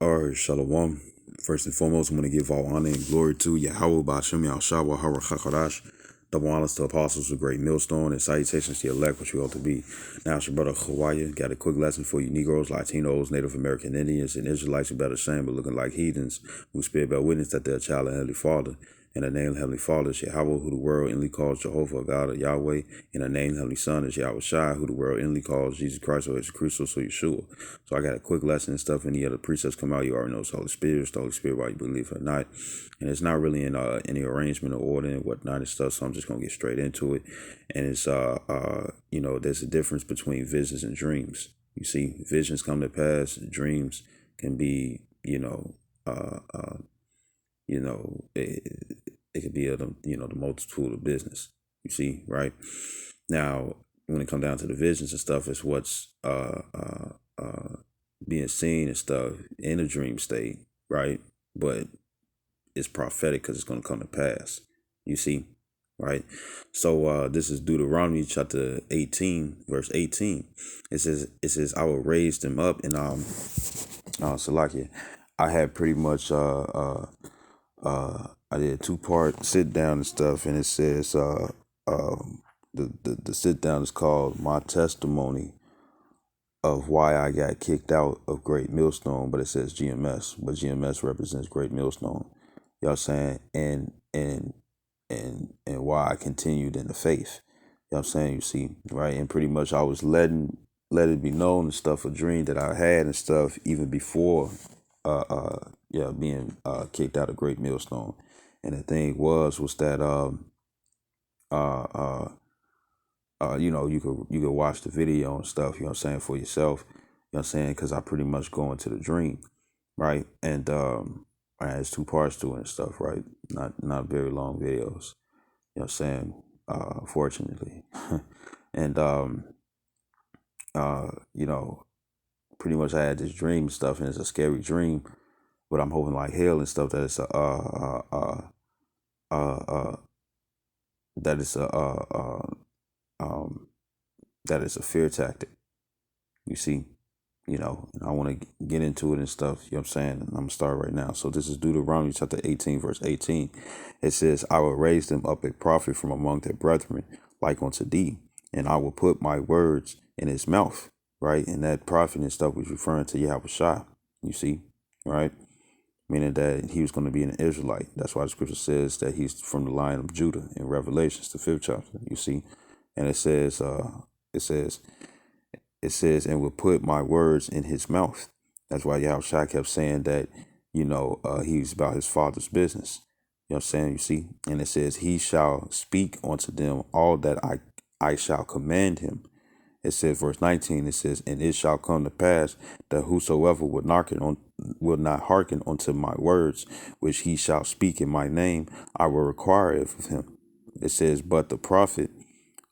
All right, Shalom. First and foremost, I'm going to give all honor and glory to Yahweh Ba'ashem Yahushua HaRachakadash. Double honors to apostles of Great Millstone and salutations to your elect, which you ought to be. Now it's your brother Hawaii. Got a quick lesson for you Negroes, Latinos, Native American Indians, and Israelites who better shame but looking like heathens, who spirit bear witness that they're a child of Heavenly Father. In the name of Heavenly Father is Yahweh, who the world inly calls Jehovah, God of Yahweh. In the name of Heavenly Son is Yahweh Shai, who the world inly calls Jesus Christ, or Jesus Christus, or Yeshua. So I got a quick lesson and stuff. Any other precepts come out, you already know it's Holy Spirit. It's the Holy Spirit, whether you believe it or not. And it's not really in any arrangement or order and whatnot and stuff. So I'm just gonna get straight into it. And it's there's a difference between visions and dreams. You see, visions come to pass. Dreams can be, it could be the multitude of business. You see, right? Now, when it comes down to the visions and stuff, it's what's being seen and stuff in a dream state, right? But it's prophetic because it's going to come to pass. You see, right? So this is Deuteronomy chapter 18, verse 18. It says, I will raise them up, and Salakia, I had pretty much I did a 2-part sit down and stuff, and it says the sit down is called My Testimony of Why I Got Kicked Out of Great Millstone, but it says GMS, but GMS represents Great Millstone. You know what I'm saying? And why I continued in the faith. You know what I'm saying? You see, right? And pretty much I was let it be known and stuff, a dream that I had and stuff even before being kicked out of Great Millstone. And the thing was that you could watch the video and stuff, you know what I'm saying, for yourself, you know what I'm saying, because I pretty much go into the dream, right? And there's 2 parts to it and stuff, right? Not very long videos, you know what I'm saying, fortunately. And pretty much I had this dream and stuff, and it's a scary dream, but I'm hoping like hell and stuff that it's that it's a fear tactic. You see, and I want to get into it and stuff, you know what I'm saying? And I'm going to start right now. So this is Deuteronomy chapter 18, verse 18. It says, I will raise them up a prophet from among their brethren, like unto thee, and I will put my words in his mouth, right? And that prophet and stuff was referring to Yahweh Shai, you see, right? Meaning that he was going to be an Israelite. That's why the scripture says that he's from the line of Judah in Revelations, the 5th chapter, you see. And it says, and will put my words in his mouth. That's why Yahweh Shai kept saying that, he's about his father's business. You know what I'm saying? You see? And it says, he shall speak unto them all that I shall command him. It says, verse 19, it says, and it shall come to pass that whosoever will not hearken unto my words, which he shall speak in my name, I will require it of him. It says, but the prophet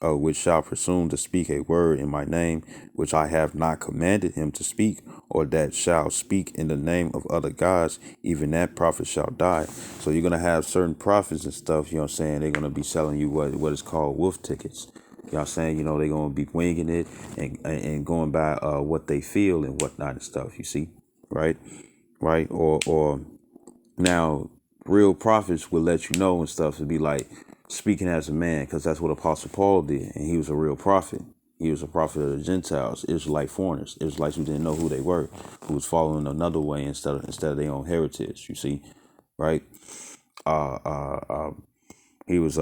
which shall presume to speak a word in my name, which I have not commanded him to speak, or that shall speak in the name of other gods, even that prophet shall die. So you're going to have certain prophets and stuff, you know what I'm saying, they're going to be selling you what is called wolf tickets. You know what I'm saying? They're going to be winging it and going by what they feel and whatnot and stuff, you see, right? Right? Or now, real prophets will let you know and stuff to be like, speaking as a man, because that's what Apostle Paul did, and he was a real prophet. He was a prophet of the Gentiles, Israelite foreigners, Israelites who didn't know who they were, who was following another way instead of their own heritage. You see, right? He was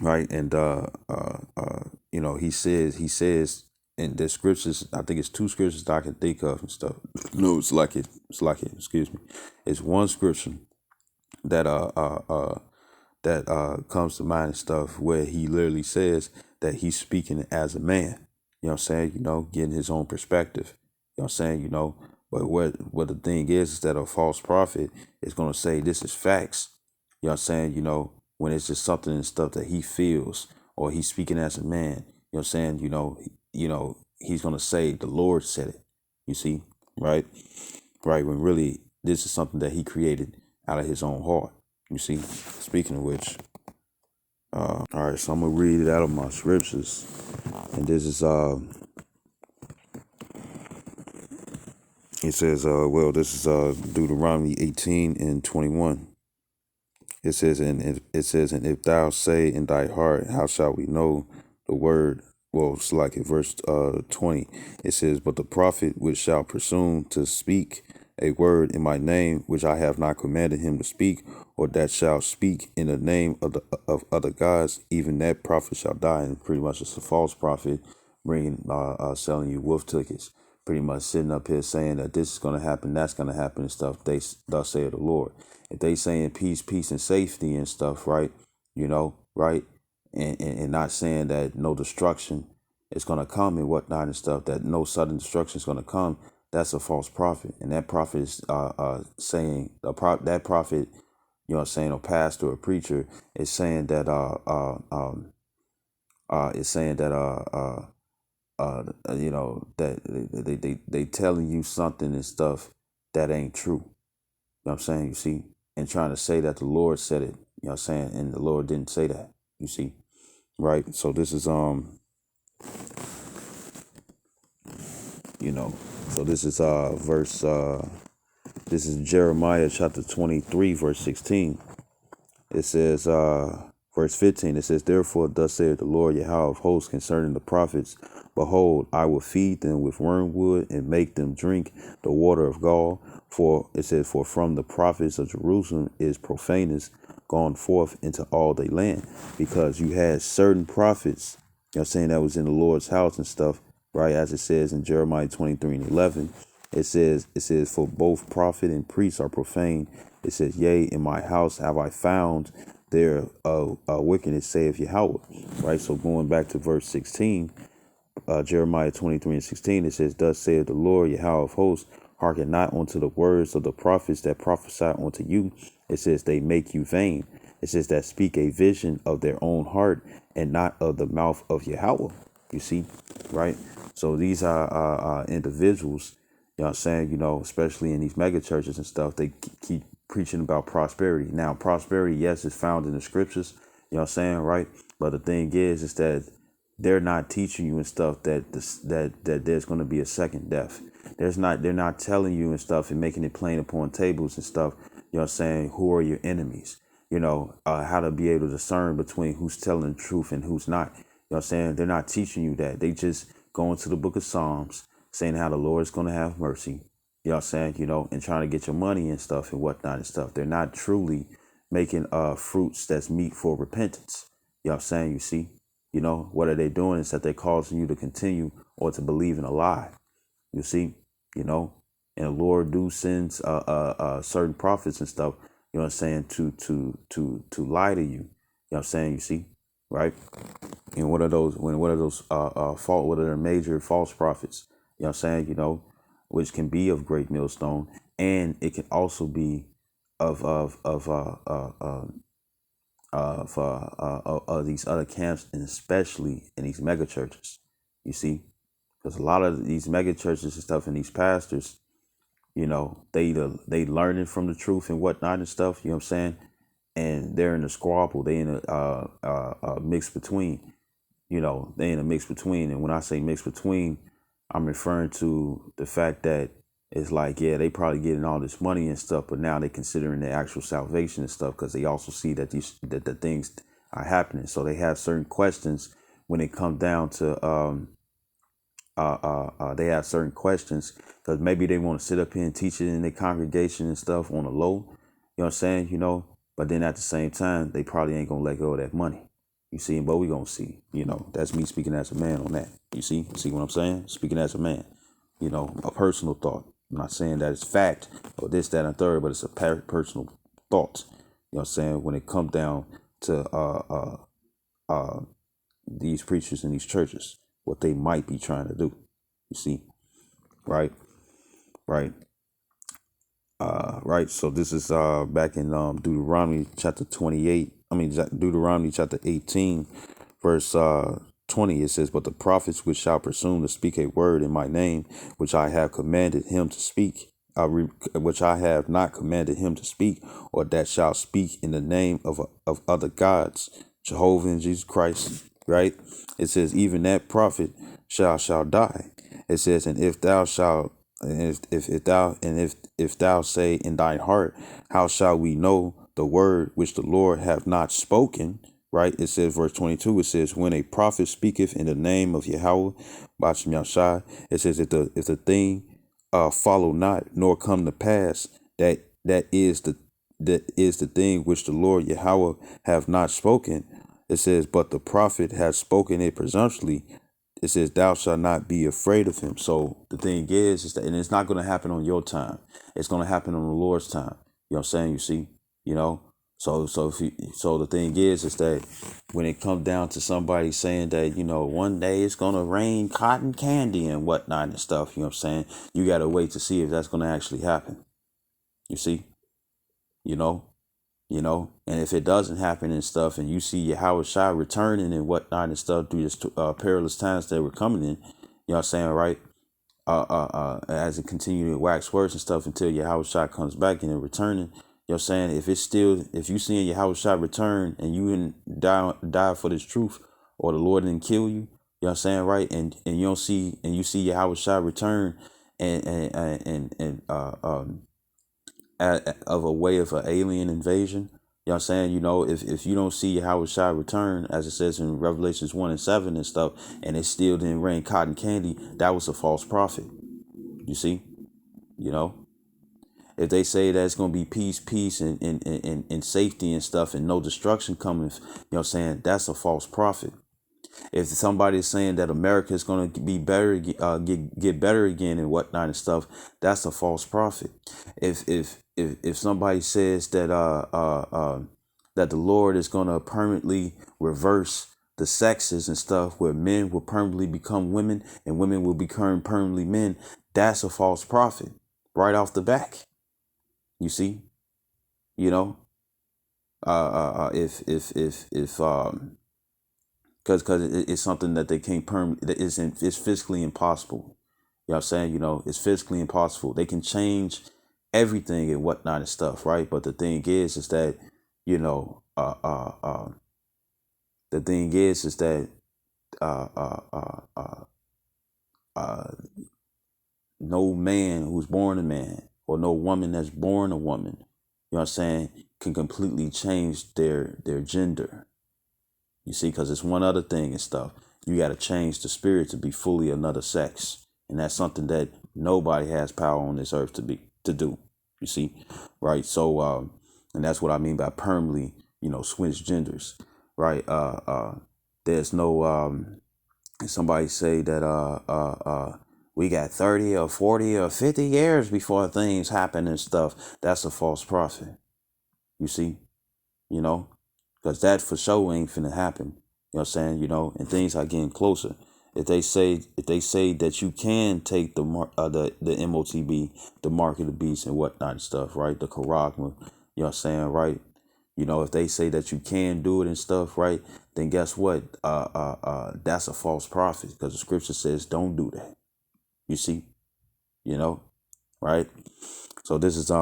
right, and he says in the scriptures, I think it's 2 scriptures that I can think of and stuff. No, it's like it. Excuse me. It's one scripture that comes to mind and stuff where he literally says that he's speaking as a man, you know what I'm saying, getting his own perspective, you know what I'm saying, but what the thing is that a false prophet is going to say this is facts, you know what I'm saying, when it's just something and stuff that he feels, or he's speaking as a man, you know what I'm saying, he's going to say the Lord said it, you see, right, when really this is something that he created out of his own heart. You see, speaking of which, all right, so I'm going to read it out of my scriptures. And this is It says, well, this is Deuteronomy 18 and 21. It says, and if thou say in thy heart, how shall we know the word? Well, it's like in verse 20. It says, but the prophet which shall presume to speak a word in my name, which I have not commanded him to speak, or that shall speak in the name of other gods, even that prophet shall die. And pretty much it's a false prophet bringing, selling you wolf tickets. Pretty much sitting up here saying that this is going to happen, that's going to happen and stuff. They thus say the Lord. If they saying peace, peace and safety and stuff, right? You know, right? And not saying that no destruction is going to come and whatnot and stuff, that no sudden destruction is going to come, that's a false prophet. And that prophet is saying, that prophet, you know what I'm saying, a pastor or preacher is saying that, is saying that, you know, that they telling you something and stuff that ain't true. You know what I'm saying? You see, and trying to say that the Lord said it, you know what I'm saying? And the Lord didn't say that, you see, right? So this is, you know, so this is, this is Jeremiah chapter 23, verse 16. It says, verse 15, it says, therefore, thus saith the Lord Yahweh of hosts concerning the prophets, behold, I will feed them with wormwood and make them drink the water of gall. For it says, for from the prophets of Jerusalem is profaneness gone forth into all their land. Because you had certain prophets, you know, saying that was in the Lord's house and stuff, right? As it says in Jeremiah 23 and 11, it says, for both prophet and priest are profane. It says, yea, in my house have I found their wickedness, saith Yahweh. Right? So going back to verse 16, Jeremiah 23 and 16, it says, thus saith the Lord Yahweh of hosts, hearken not unto the words of the prophets that prophesy unto you. It says, they make you vain. It says, that speak a vision of their own heart and not of the mouth of Yahweh. You see, right? So these are individuals, you know what I'm saying, you know, especially in these mega churches and stuff, they keep preaching about prosperity. Now, prosperity, yes, is found in the scriptures, you know what I'm saying, right? But the thing is that they're not teaching you and stuff that that there's going to be a second death. They're not telling you and stuff and making it plain upon tables and stuff, you know what I'm saying, who are your enemies, you know, how to be able to discern between who's telling the truth and who's not. You know what I'm saying? They're not teaching you that. They just go into the book of Psalms saying how the Lord is going to have mercy. You know what I'm saying? You know, and trying to get your money and stuff and whatnot and stuff. They're not truly making fruits that's meet for repentance. You know what I'm saying? You see? You know, what are they doing is that they're causing you to continue or to believe in a lie. You see, you know, and the Lord do sends certain prophets and stuff, you know what I'm saying, to lie to you. You know what I'm saying? You see, right? And what are those what are their major false prophets? You know what I'm saying? You know, which can be of great millstone, and it can also be of these other camps, and especially in these mega churches. You see, because a lot of these mega churches and stuff, and these pastors, you know, they learning from the truth and whatnot and stuff. You know what I'm saying? And they're in a squabble. They in a mix between. You know, they in a mix between. And when I say mix between, I'm referring to the fact that it's like, yeah, they probably getting all this money and stuff, but now they considering their actual salvation and stuff because they also see that that the things are happening. So they have certain questions when it comes down to they have certain questions because maybe they want to sit up here and teach it in their congregation and stuff on the low. You know what I'm saying? You know, but then at the same time, they probably ain't gonna let go of that money. You see, but we gonna see. You know, that's me speaking as a man on that. You see what I'm saying? Speaking as a man. You know, a personal thought. I'm not saying that it's fact or this, that, and third, but it's a personal thought. You know what I'm saying? When it comes down to these preachers in these churches, what they might be trying to do. You see, right, right, right. So this is back in Deuteronomy chapter 28. I mean Deuteronomy chapter 18, verse 20. It says, "But the prophets which shall presume to speak a word in my name, which I have commanded him to speak." Which I have not commanded him to speak, or that shall speak in the name of other gods, Jehovah and Jesus Christ, right? It says, even that prophet shall die. It says, and if thou shalt, if thou say in thine heart, how shall we know the word which the Lord hath not spoken? Right? It says, verse 22. It says, when a prophet speaketh in the name of Yahweh, Bashim Yahshai, it says, if the thing follow not, nor come to pass, that is the thing which the Lord Yahweh have not spoken. It says, but the prophet has spoken it presumptuously. It says, thou shalt not be afraid of him. So the thing is that, and it's not going to happen on your time. It's going to happen on the Lord's time. You know what I'm saying? You see, you know. So the thing is that when it comes down to somebody saying that, one day it's gonna rain cotton candy and whatnot and stuff, you know what I'm saying? You gotta wait to see if that's gonna actually happen. You see, you know, and if it doesn't happen and stuff, and you see Yahweh Shai returning and whatnot and stuff through this perilous times that we're coming in, you know what I'm saying, right? As it continues to wax worse and stuff until Yahweh Shai comes back and returning. You know what I'm saying? If you seeing Yahweh Shai return and you didn't die for this truth, or the Lord didn't kill you, you know what I'm saying, right? And you don't see, and you see Yahweh Shai return of a way of an alien invasion. You know what I'm saying? If you don't see Yahweh Shai return, as it says in Revelations 1 and 7 and stuff, and it still didn't rain cotton candy, that was a false prophet. You see? If they say that it's going to be peace, and safety and stuff, and no destruction coming, you know what I'm saying, that's a false prophet. If somebody is saying that America is going to be better, get better again and whatnot and stuff, that's a false prophet. If somebody says that that the Lord is going to permanently reverse the sexes and stuff, where men will permanently become women and women will become permanently men, that's a false prophet right off the back. You see, you know, if because it's something that they can't it's physically impossible. You know what I'm saying? It's physically impossible. They can change everything and whatnot and stuff, right? But the thing is that, you know, the thing is that uh, uh, uh, uh, uh, no man who's born a man, or no woman that's born a woman, you know what I'm saying, can completely change their gender. You see, because it's one other thing and stuff. You got to change the spirit to be fully another sex, and that's something that nobody has power on this earth to do. You see, right? So, and that's what I mean by permanently, switch genders, right? There's no somebody say that we got 30 or 40 or 50 years before things happen and stuff. That's a false prophet. You see, because that for sure ain't finna happen. You know what I'm saying? And things are getting closer. If they say that you can take the MOTB, the mark of the beast and whatnot and stuff, right? The Karagma, you know what I'm saying, right? If they say that you can do it and stuff, right? Then guess what? That's a false prophet, because the scripture says don't do that. You see, right? So this is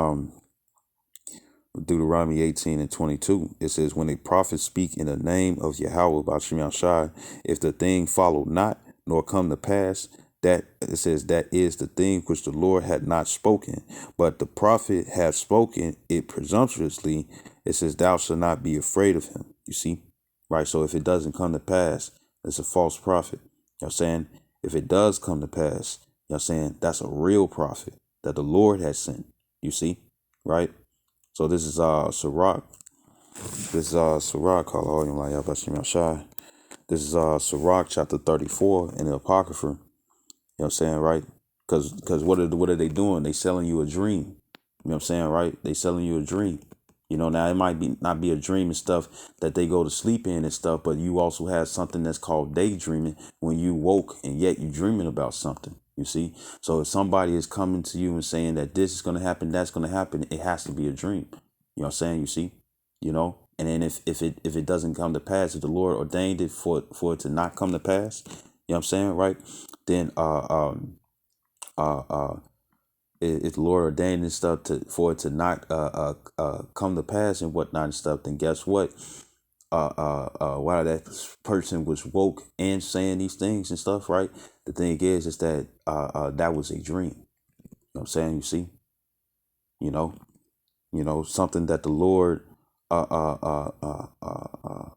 Deuteronomy 18 and 22. It says, when a prophet speak in the name of Yahweh Bashim Yahshai, if the thing follow not, nor come to pass, that it says that is the thing which the Lord had not spoken, but the prophet hath spoken it presumptuously. It says, thou shalt not be afraid of him. You see, right? So if it doesn't come to pass, it's a false prophet. You know what I'm saying? If it does come to pass, you know what I'm saying, that's a real prophet that the Lord has sent. You see, right? So this is Sirach. This is Sirach, this is Sirach chapter 34 in the Apocrypha. You know what I'm saying, right? Because what are they doing? They selling you a dream. You know what I'm saying, right? They selling you a dream. Now it might not be a dream and stuff that they go to sleep in and stuff, but you also have something that's called daydreaming, when you woke and yet you dreaming about something. You see? So if somebody is coming to you and saying that this is going to happen, that's going to happen, it has to be a dream. You know what I'm saying? You see? And then if it doesn't come to pass, if the Lord ordained it for it to not come to pass, you know what I'm saying, right? Then if the Lord ordained this stuff for it to not come to pass and whatnot and stuff, then guess what? While that person was woke and saying these things and stuff, right? The thing is that that was a dream. know what I'm saying? You see, you know, something that the Lord, uh, uh, uh, uh, uh,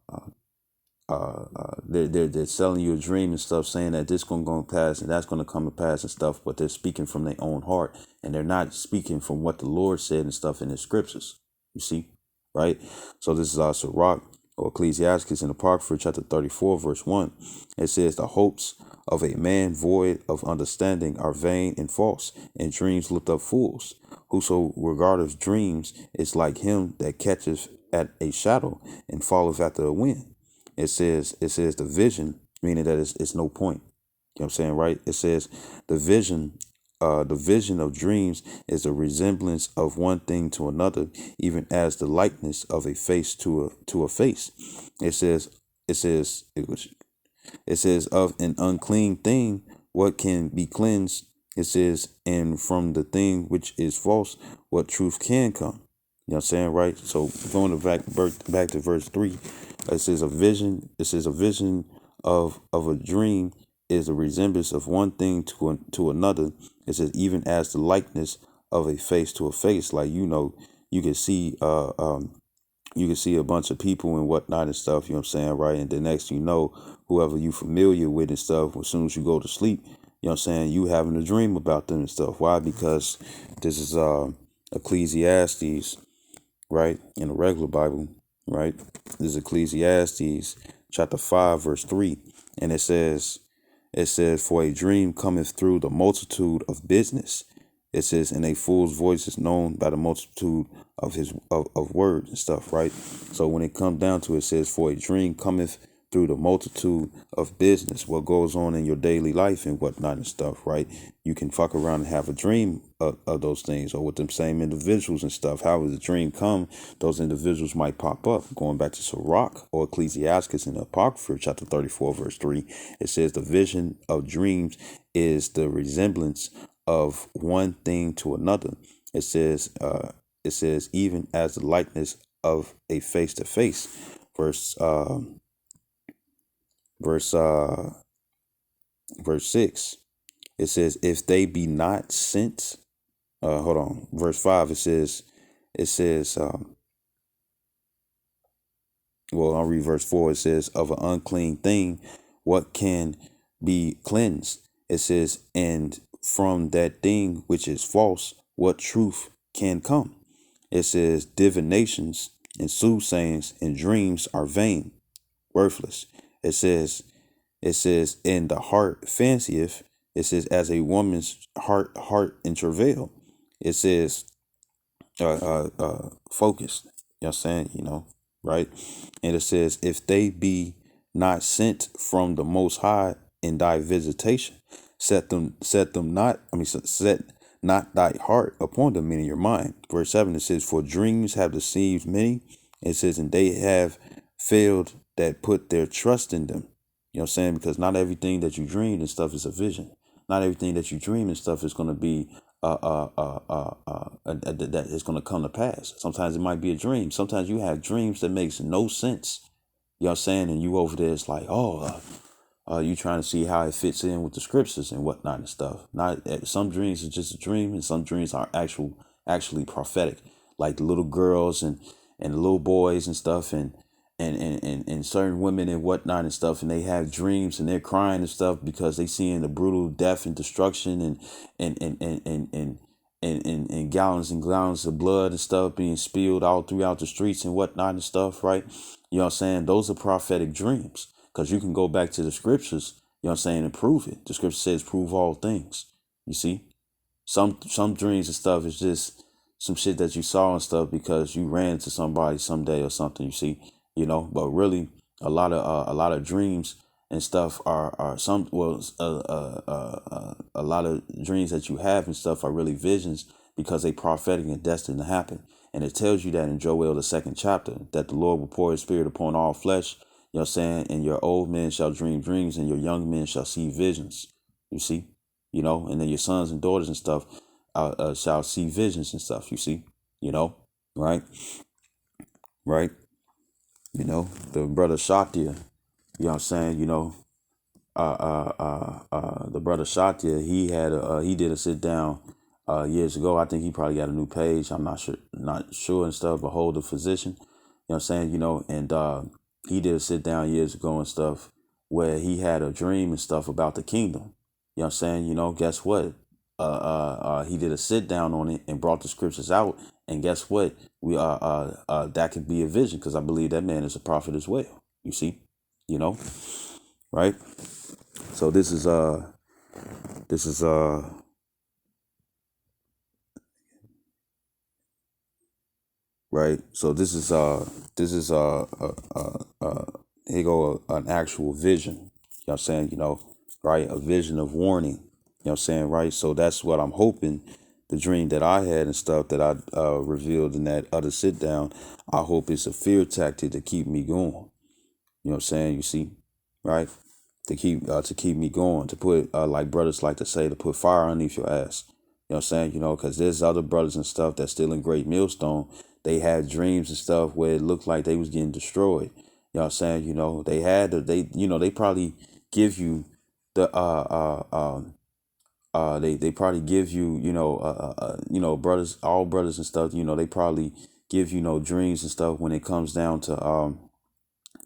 uh, they're selling you a dream and stuff, saying that this gonna go pass and that's gonna come to pass and stuff, but they're speaking from their own heart and they're not speaking from what the Lord said and stuff in the scriptures. You see, right? So this is Sirach or Ecclesiastes in Apocrypha chapter 34, verse 1. It says, "The hopes of a man void of understanding are vain and false, and dreams lift up fools. Whoso regardeth dreams is like him that catcheth at a shadow and falleth after a wind." It says the vision, meaning that it's no point. You know what I'm saying, right? It says the vision of dreams is a resemblance of one thing to another, even as the likeness of a face to a face. It says it says it says of an unclean thing, what can be cleansed? It says, and from the thing which is false, what truth can come? You know what I'm saying, right? So going back to verse 3, it says a vision. It says a vision of a dream is a resemblance of one thing to another. It says even as the likeness of a face to a face. Like, you can see a bunch of people and whatnot and stuff, you know what I'm saying, right? And the next you know, whoever you familiar with and stuff, as soon as you go to sleep, you know what I'm saying, you having a dream about them and stuff. Why? Because this is Ecclesiastes, right? In the regular Bible, right? This is Ecclesiastes chapter 5, verse 3. And it says, "For a dream cometh through the multitude of business." It says, "And a fool's voice is known by the multitude of his of words and stuff," right? So when it comes down to it, it says, "For a dream cometh through the multitude of business," what goes on in your daily life and whatnot and stuff, right? You can fuck around and have a dream of those things, or with them same individuals and stuff. How does the dream come? Those individuals might pop up. Going back to Sirach or Ecclesiastes in the Apocrypha, chapter 34, verse 3, it says, "The vision of dreams is the resemblance of one thing to another." It says even as the likeness of a face to face. Verse verse uh verse 6. It says, "If they be not sent," hold on. Verse 5, it says well, I'll read verse 4. It says, "Of an unclean thing, what can be cleansed?" It says, "And from that thing which is false, what truth can come?" It says, "Divinations and soothsayings and dreams are vain, worthless." It says, "In the heart fancieth." It says, "As a woman's heart in travail." It says, focused. You know what I'm saying? Right? And it says, "If they be not sent from the Most High in thy visitation, set them not, set not thy heart upon them," meaning your mind. Verse 7, it says, "For dreams have deceived many." It says, "And they have failed that put their trust in them." You know what I'm saying? Because not everything that you dream and stuff is a vision. Not everything that you dream and stuff is going to be that is going to come to pass. Sometimes it might be a dream. Sometimes you have dreams that makes no sense. You know what I'm saying? And you over there, it's like, you trying to see how it fits in with the scriptures and whatnot and stuff. Not some dreams are just a dream, and some dreams are actually prophetic, like the little girls and the little boys and stuff, and certain women and whatnot and stuff, and they have dreams and they're crying and stuff because they seeing the brutal death and destruction and gallons and gallons of blood and stuff being spilled all throughout the streets and whatnot and stuff, right? You know what I'm saying? Those are prophetic dreams, because you can go back to the scriptures, you know what I'm saying, and prove it. The scripture says, "Prove all things." You see? Some dreams and stuff is just some shit that you saw and stuff because you ran into somebody someday or something, you see, but really a lot of dreams and stuff are some well a lot of dreams that you have and stuff are really visions, because they prophetic and destined to happen. And it tells you that in Joel the second chapter, that the Lord will pour his spirit upon all flesh. You know what I'm saying? "And your old men shall dream dreams, and your young men shall see visions." You see? And then your sons and daughters and stuff shall see visions and stuff. You see? Right? Right? The brother Shatia, you know what I'm saying? The brother Shatia, he did a sit down years ago. I think he probably got a new page. I'm not sure and stuff. Behold the physician. You know what I'm saying? And he did a sit down years ago and stuff where he had a dream and stuff about the kingdom. You know what I'm saying? Guess what? He did a sit down on it and brought the scriptures out. And guess what? We that could be a vision, because I believe that man is a prophet as well. You see, you know, right? So this is right. So here go an actual vision. You know what I'm saying? Right? A vision of warning. You know what I'm saying? Right. So that's what I'm hoping. The dream that I had and stuff that I revealed in that other sit down, I hope it's a fear tactic to keep me going. You know what I'm saying? You see, right? To keep me going, to put like brothers like to say, to put fire underneath your ass. You know what I'm saying? Because there's other brothers and stuff that's still in Great Millstone. They had dreams and stuff where it looked like they was getting destroyed. You know what I'm saying? They had they probably give you the they probably give you brothers, all brothers and stuff. They probably give dreams and stuff when it comes down to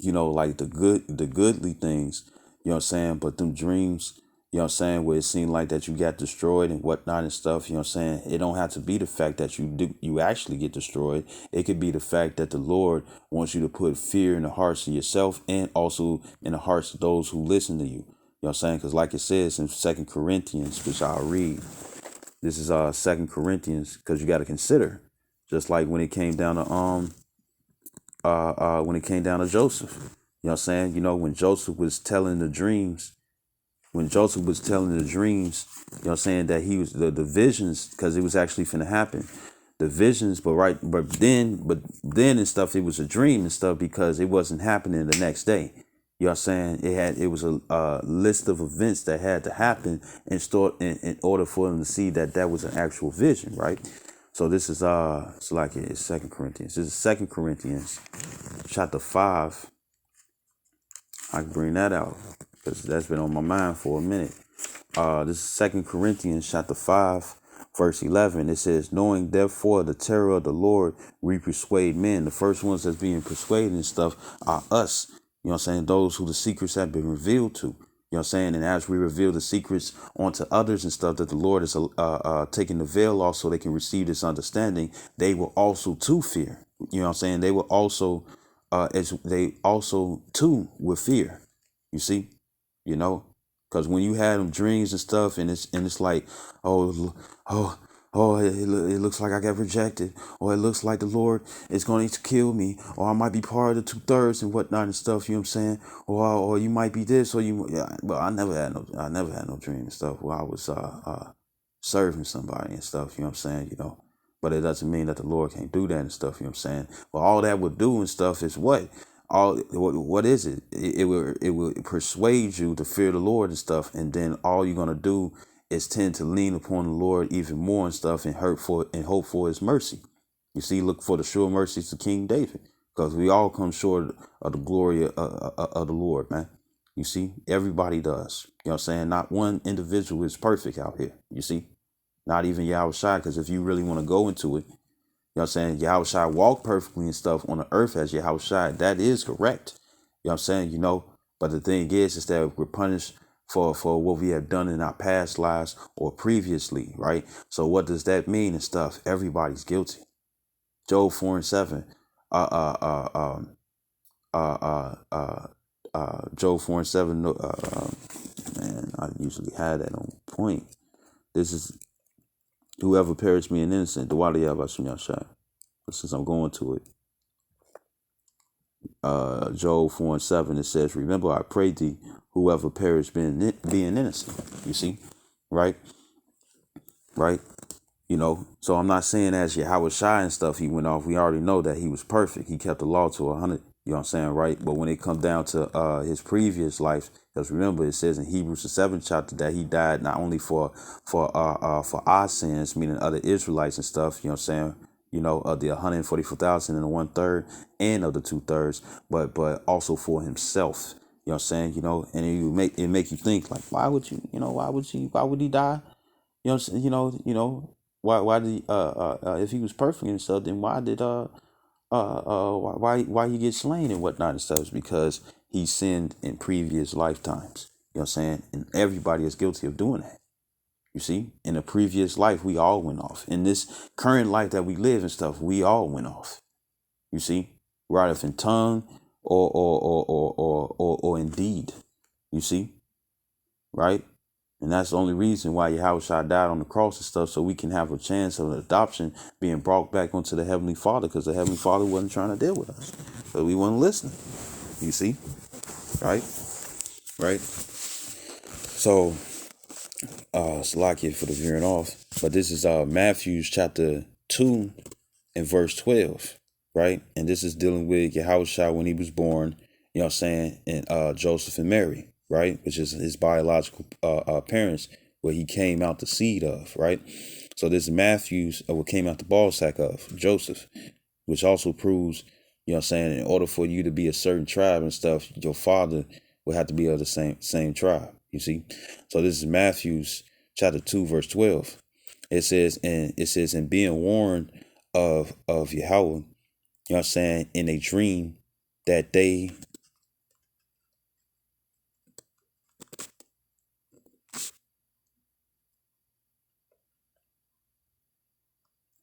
like the goodly things, you know what I'm saying? But them dreams, you know what I'm saying, where it seemed like that you got destroyed and whatnot and stuff, you know what I'm saying? It don't have to be the fact that you actually get destroyed. It could be the fact that the Lord wants you to put fear in the hearts of yourself and also in the hearts of those who listen to you. You know what I'm saying? Because like it says in 2 Corinthians, which I'll read, this is 2 Corinthians, because you got to consider, just like when it came down to Joseph. You know what I'm saying? When Joseph was telling the dreams, you know what I'm saying, that he was the visions, because it was actually finna happen. The visions, but then and stuff, it was a dream and stuff because it wasn't happening the next day. You know what I'm saying? It was a list of events that had to happen in order for them to see that that was an actual vision, right? So this is it's 2 Corinthians. This is 2 Corinthians chapter 5. I can bring that out because that's been on my mind for a minute. This is 2 Corinthians chapter 5, verse 11. It says, knowing therefore the terror of the Lord, we persuade men. The first ones that's being persuaded and stuff are us. You know what I'm saying? Those who the secrets have been revealed to. You know what I'm saying? And as we reveal the secrets onto others and stuff, that the Lord is taking the veil off so they can receive this understanding, they will also too fear. You know what I'm saying? They will also, as they also too will fear. You see? Because when you had them dreams and stuff, and it's like, oh, oh, oh, it looks like I got rejected, or it looks like the Lord is going to kill me, or I might be part of the 2/3 and whatnot and stuff. You know what I'm saying? Or you might be this, or you. Yeah, but I never had no dream and stuff where I was serving somebody and stuff. You know what I'm saying? But it doesn't mean that the Lord can't do that and stuff. You know what I'm saying? But all that would do and stuff is what? What is it? It will persuade you to fear the Lord and stuff, and then all you're gonna do is tend to lean upon the Lord even more and stuff, and hope for His mercy. You see, look for the sure mercies of King David, because we all come short of the glory of the Lord, man. You see, everybody does. You know what I'm saying? Not one individual is perfect out here. You see, not even Yahweh Shai, because if you really want to go into it, you know what I'm saying? Yahweh Shai walked perfectly and stuff on the earth as Yahweh Shai. That is correct. You know what I'm saying? But the thing is that we're punished for what we have done in our past lives or previously, right? So what does that mean and stuff? Everybody's guilty. Job 4:7. Job 4:7. Man, I usually had that on point. This is whoever perished me an innocent. The water Yahweh Shai. Since I'm going to it. Job 4:7, it says, remember, I pray thee, whoever perished being innocent. You see, right? So I'm not saying as Yahweh Shai and stuff, he went off. We already know that he was perfect. He kept the law to 100. You know what I'm saying, right? But when it comes down to his previous life, because remember, it says in Hebrews the 7th chapter that he died not only for our sins, meaning other Israelites and stuff. You know what I'm saying? Of the 144,000 and the 1/3 and of the 2/3, but also for himself. You know what I'm saying? And it make you think like, why would he die? You know what I'm saying? Why did if he was perfect and stuff, then why he get slain and whatnot and stuff? Is because he sinned in previous lifetimes. You know what I'm saying? And everybody is guilty of doing that. You see, in a previous life, we all went off. In this current life that we live and stuff, we all went off. You see, right off in tongue or in deed. You see, right? And that's the only reason why Yahushua died on the cross and stuff, so we can have a chance of adoption being brought back onto the Heavenly Father, because the Heavenly Father wasn't trying to deal with us. So we wasn't listening. You see? Right? Right? So, Salakia for the veering off. But this is Matthew chapter 2 and verse 12. Right? And this is dealing with Yahushua when he was born, you know what I'm saying, and Joseph and Mary, right? Which is his biological parents, where he came out the seed of, right? So this is Matthew's, what came out the ball sack of, Joseph, which also proves, you know what I'm saying, in order for you to be a certain tribe and stuff, your father would have to be of the same tribe, you see? So this is Matthew's chapter 2, verse 12. It says, and being warned of Yahweh, you know what I'm saying, in a dream that they,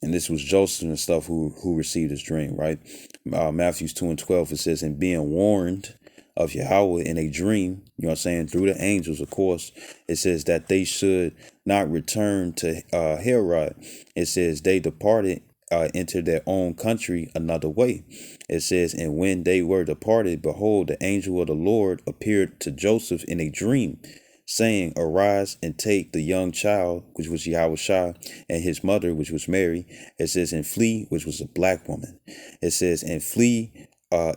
and this was Joseph and stuff who received his dream, right? Matthew 2 and 12, it says, and being warned of Yahweh in a dream, you know what I'm saying, through the angels, of course, it says that they should not return to Herod. It says they departed into their own country another way. It says, and when they were departed, behold, the angel of the Lord appeared to Joseph in a dream, saying, arise and take the young child, which was Yahushua, and his mother, which was Mary. It says, and flee, which was a black woman. It says, and flee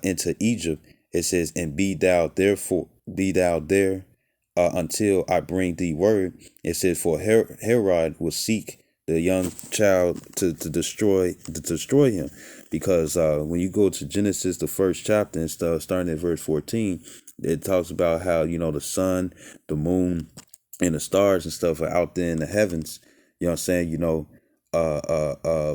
into Egypt. It says, and be thou there until I bring thee word. It says, for Herod will seek the young child to destroy him, because when you go to Genesis, the first chapter and stuff, starting at verse 14, it talks about how, you know, the sun, the moon, and the stars and stuff are out there in the heavens. You know what I'm saying? You know,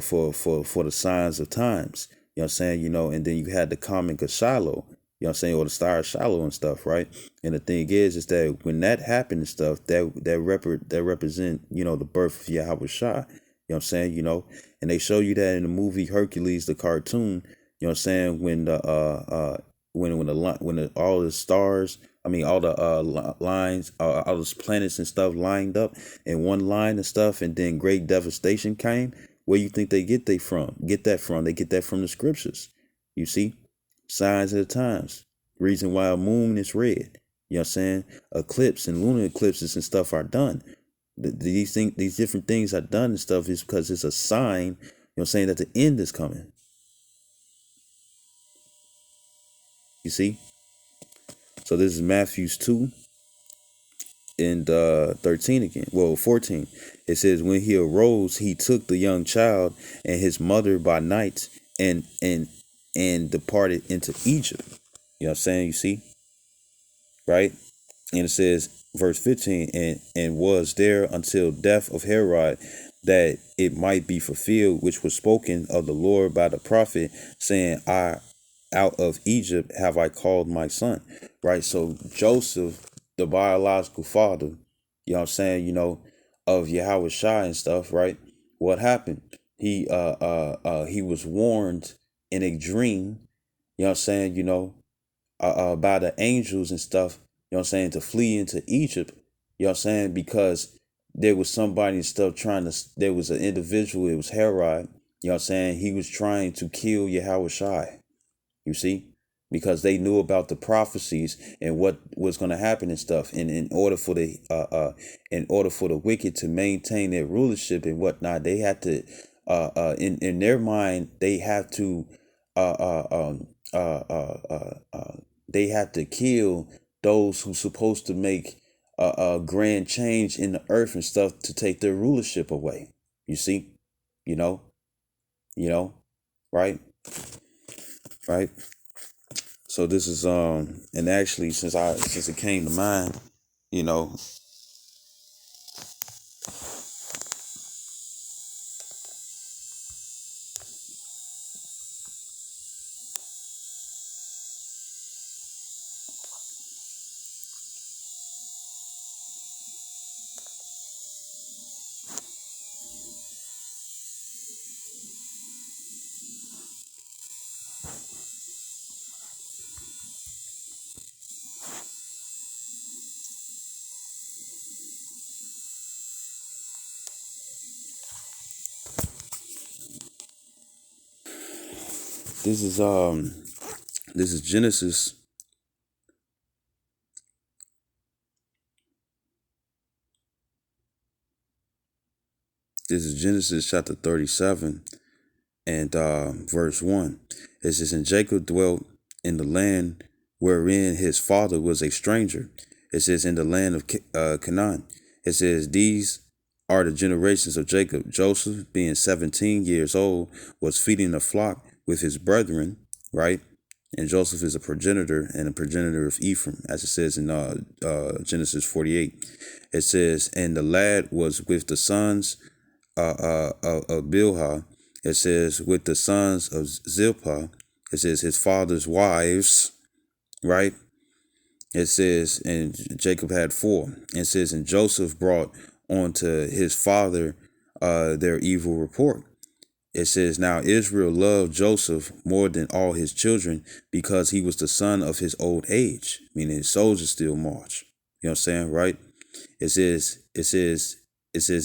for the signs of times. You know what I'm saying? You know, and then you had the comet of Shiloh. You know what I'm saying? Or the star of Shiloh and stuff, right? And the thing is that when that happened and stuff, that represent, you know, the birth of Yahweh Shah. You know what I'm saying? You know, and they show you that in the movie Hercules, the cartoon. You know what I'm saying? When the all the stars, I mean all the lines, all those planets and stuff lined up in one line and stuff, and then great devastation came. Where you think they get that from? They get that from the scriptures. You see? Signs of the times. Reason why a moon is red. You know what I'm saying? Eclipse and lunar eclipses and stuff are done. These different things are done and stuff is because it's a sign, you know what I'm saying, that the end is coming. You see? So this is Matthews 2 and 13 again. Well, 14. It says, when he arose, he took the young child and his mother by night and departed into Egypt. You know what I'm saying? You see? Right? And it says, verse 15, and was there until death of Herod, that it might be fulfilled, which was spoken of the Lord by the prophet, saying, I out of Egypt have I called my son. Right? So Joseph, the biological father, you know what I'm saying, you know, of Yahweh Shai and stuff, right? What happened? He was warned in a dream, you know what I'm saying, you know, by the angels and stuff, you know what I'm saying, to flee into Egypt, you know what I'm saying, because there was somebody and stuff there was an individual, it was Herod, you know what I'm saying, he was trying to kill Yahweh Shai, you see, because they knew about the prophecies and what was going to happen and stuff, and in order for the wicked to maintain their rulership and whatnot, they had to, in their mind, they have to, they had to kill those who supposed to make a grand change in the earth and stuff to take their rulership away. You see, you know, right, right. So this is and actually since it came to mind, you know, This is this is Genesis. This is Genesis chapter 37 and verse 1. It says, and Jacob dwelt in the land wherein his father was a stranger. It says, in the land of Canaan. It says, these are the generations of Jacob. Joseph, being 17 years old, was feeding a flock with his brethren, right? And Joseph is a progenitor and a progenitor of Ephraim, as it says in Genesis 48. It says, and the lad was with the sons of Bilhah. It says, with the sons of Zilpah. It says, his father's wives, right? It says, and Jacob had 4. It says, and Joseph brought onto his father their evil report. It says, now Israel loved Joseph more than all his children because he was the son of his old age, meaning his soldiers still march. You know what I'm saying, right? It says,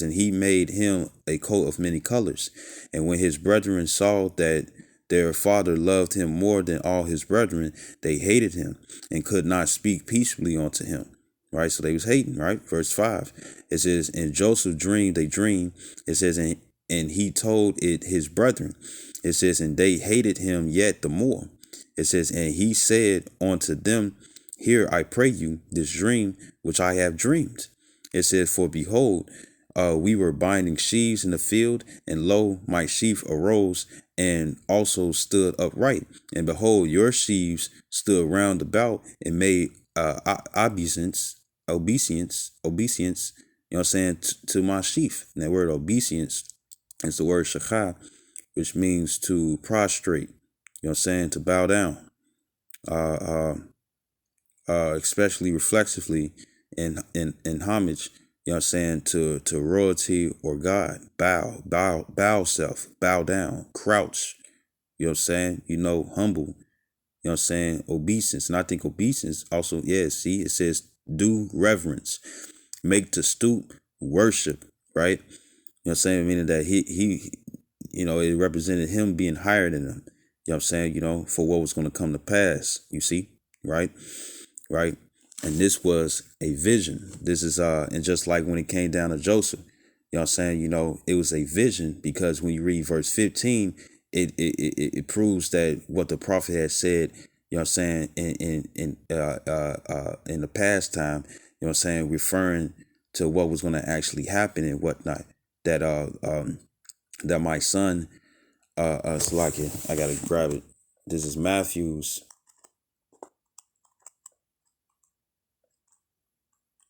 and he made him a coat of many colors. And when his brethren saw that their father loved him more than all his brethren, they hated him and could not speak peaceably unto him. Right? So they was hating, right? Verse 5. It says, and Joseph dreamed a dream. It says, and he told it his brethren. It says, and they hated him yet the more. It says, and he said unto them, hear, I pray you, this dream which I have dreamed. It says, for behold, we were binding sheaves in the field, and lo, my sheaf arose and also stood upright. And behold, your sheaves stood round about and made obeisance, you know what I'm saying, to my sheaf. And that word obeisance is the word shachah, which means to prostrate, you know what I'm saying, to bow down, especially reflexively in homage, you know what I'm saying, to royalty or God. Bow self, bow down, crouch, you know what I'm saying, humble, you know what I'm saying, obeisance. And I think obeisance also, see, it says do reverence, make to stoop, worship, right? You know what I'm saying, meaning that he it represented him being higher than them, you know what I'm saying, for what was going to come to pass, you see, right? Right? And this was a vision. This is and just like when it came down to Joseph, you know what I'm saying, it was a vision, because when you read verse 15, it proves that what the prophet had said, you know what I'm saying, in the past time, you know what I'm saying, referring to what was going to actually happen and whatnot, that that my son Salakia, I gotta grab it. This is Matthew's.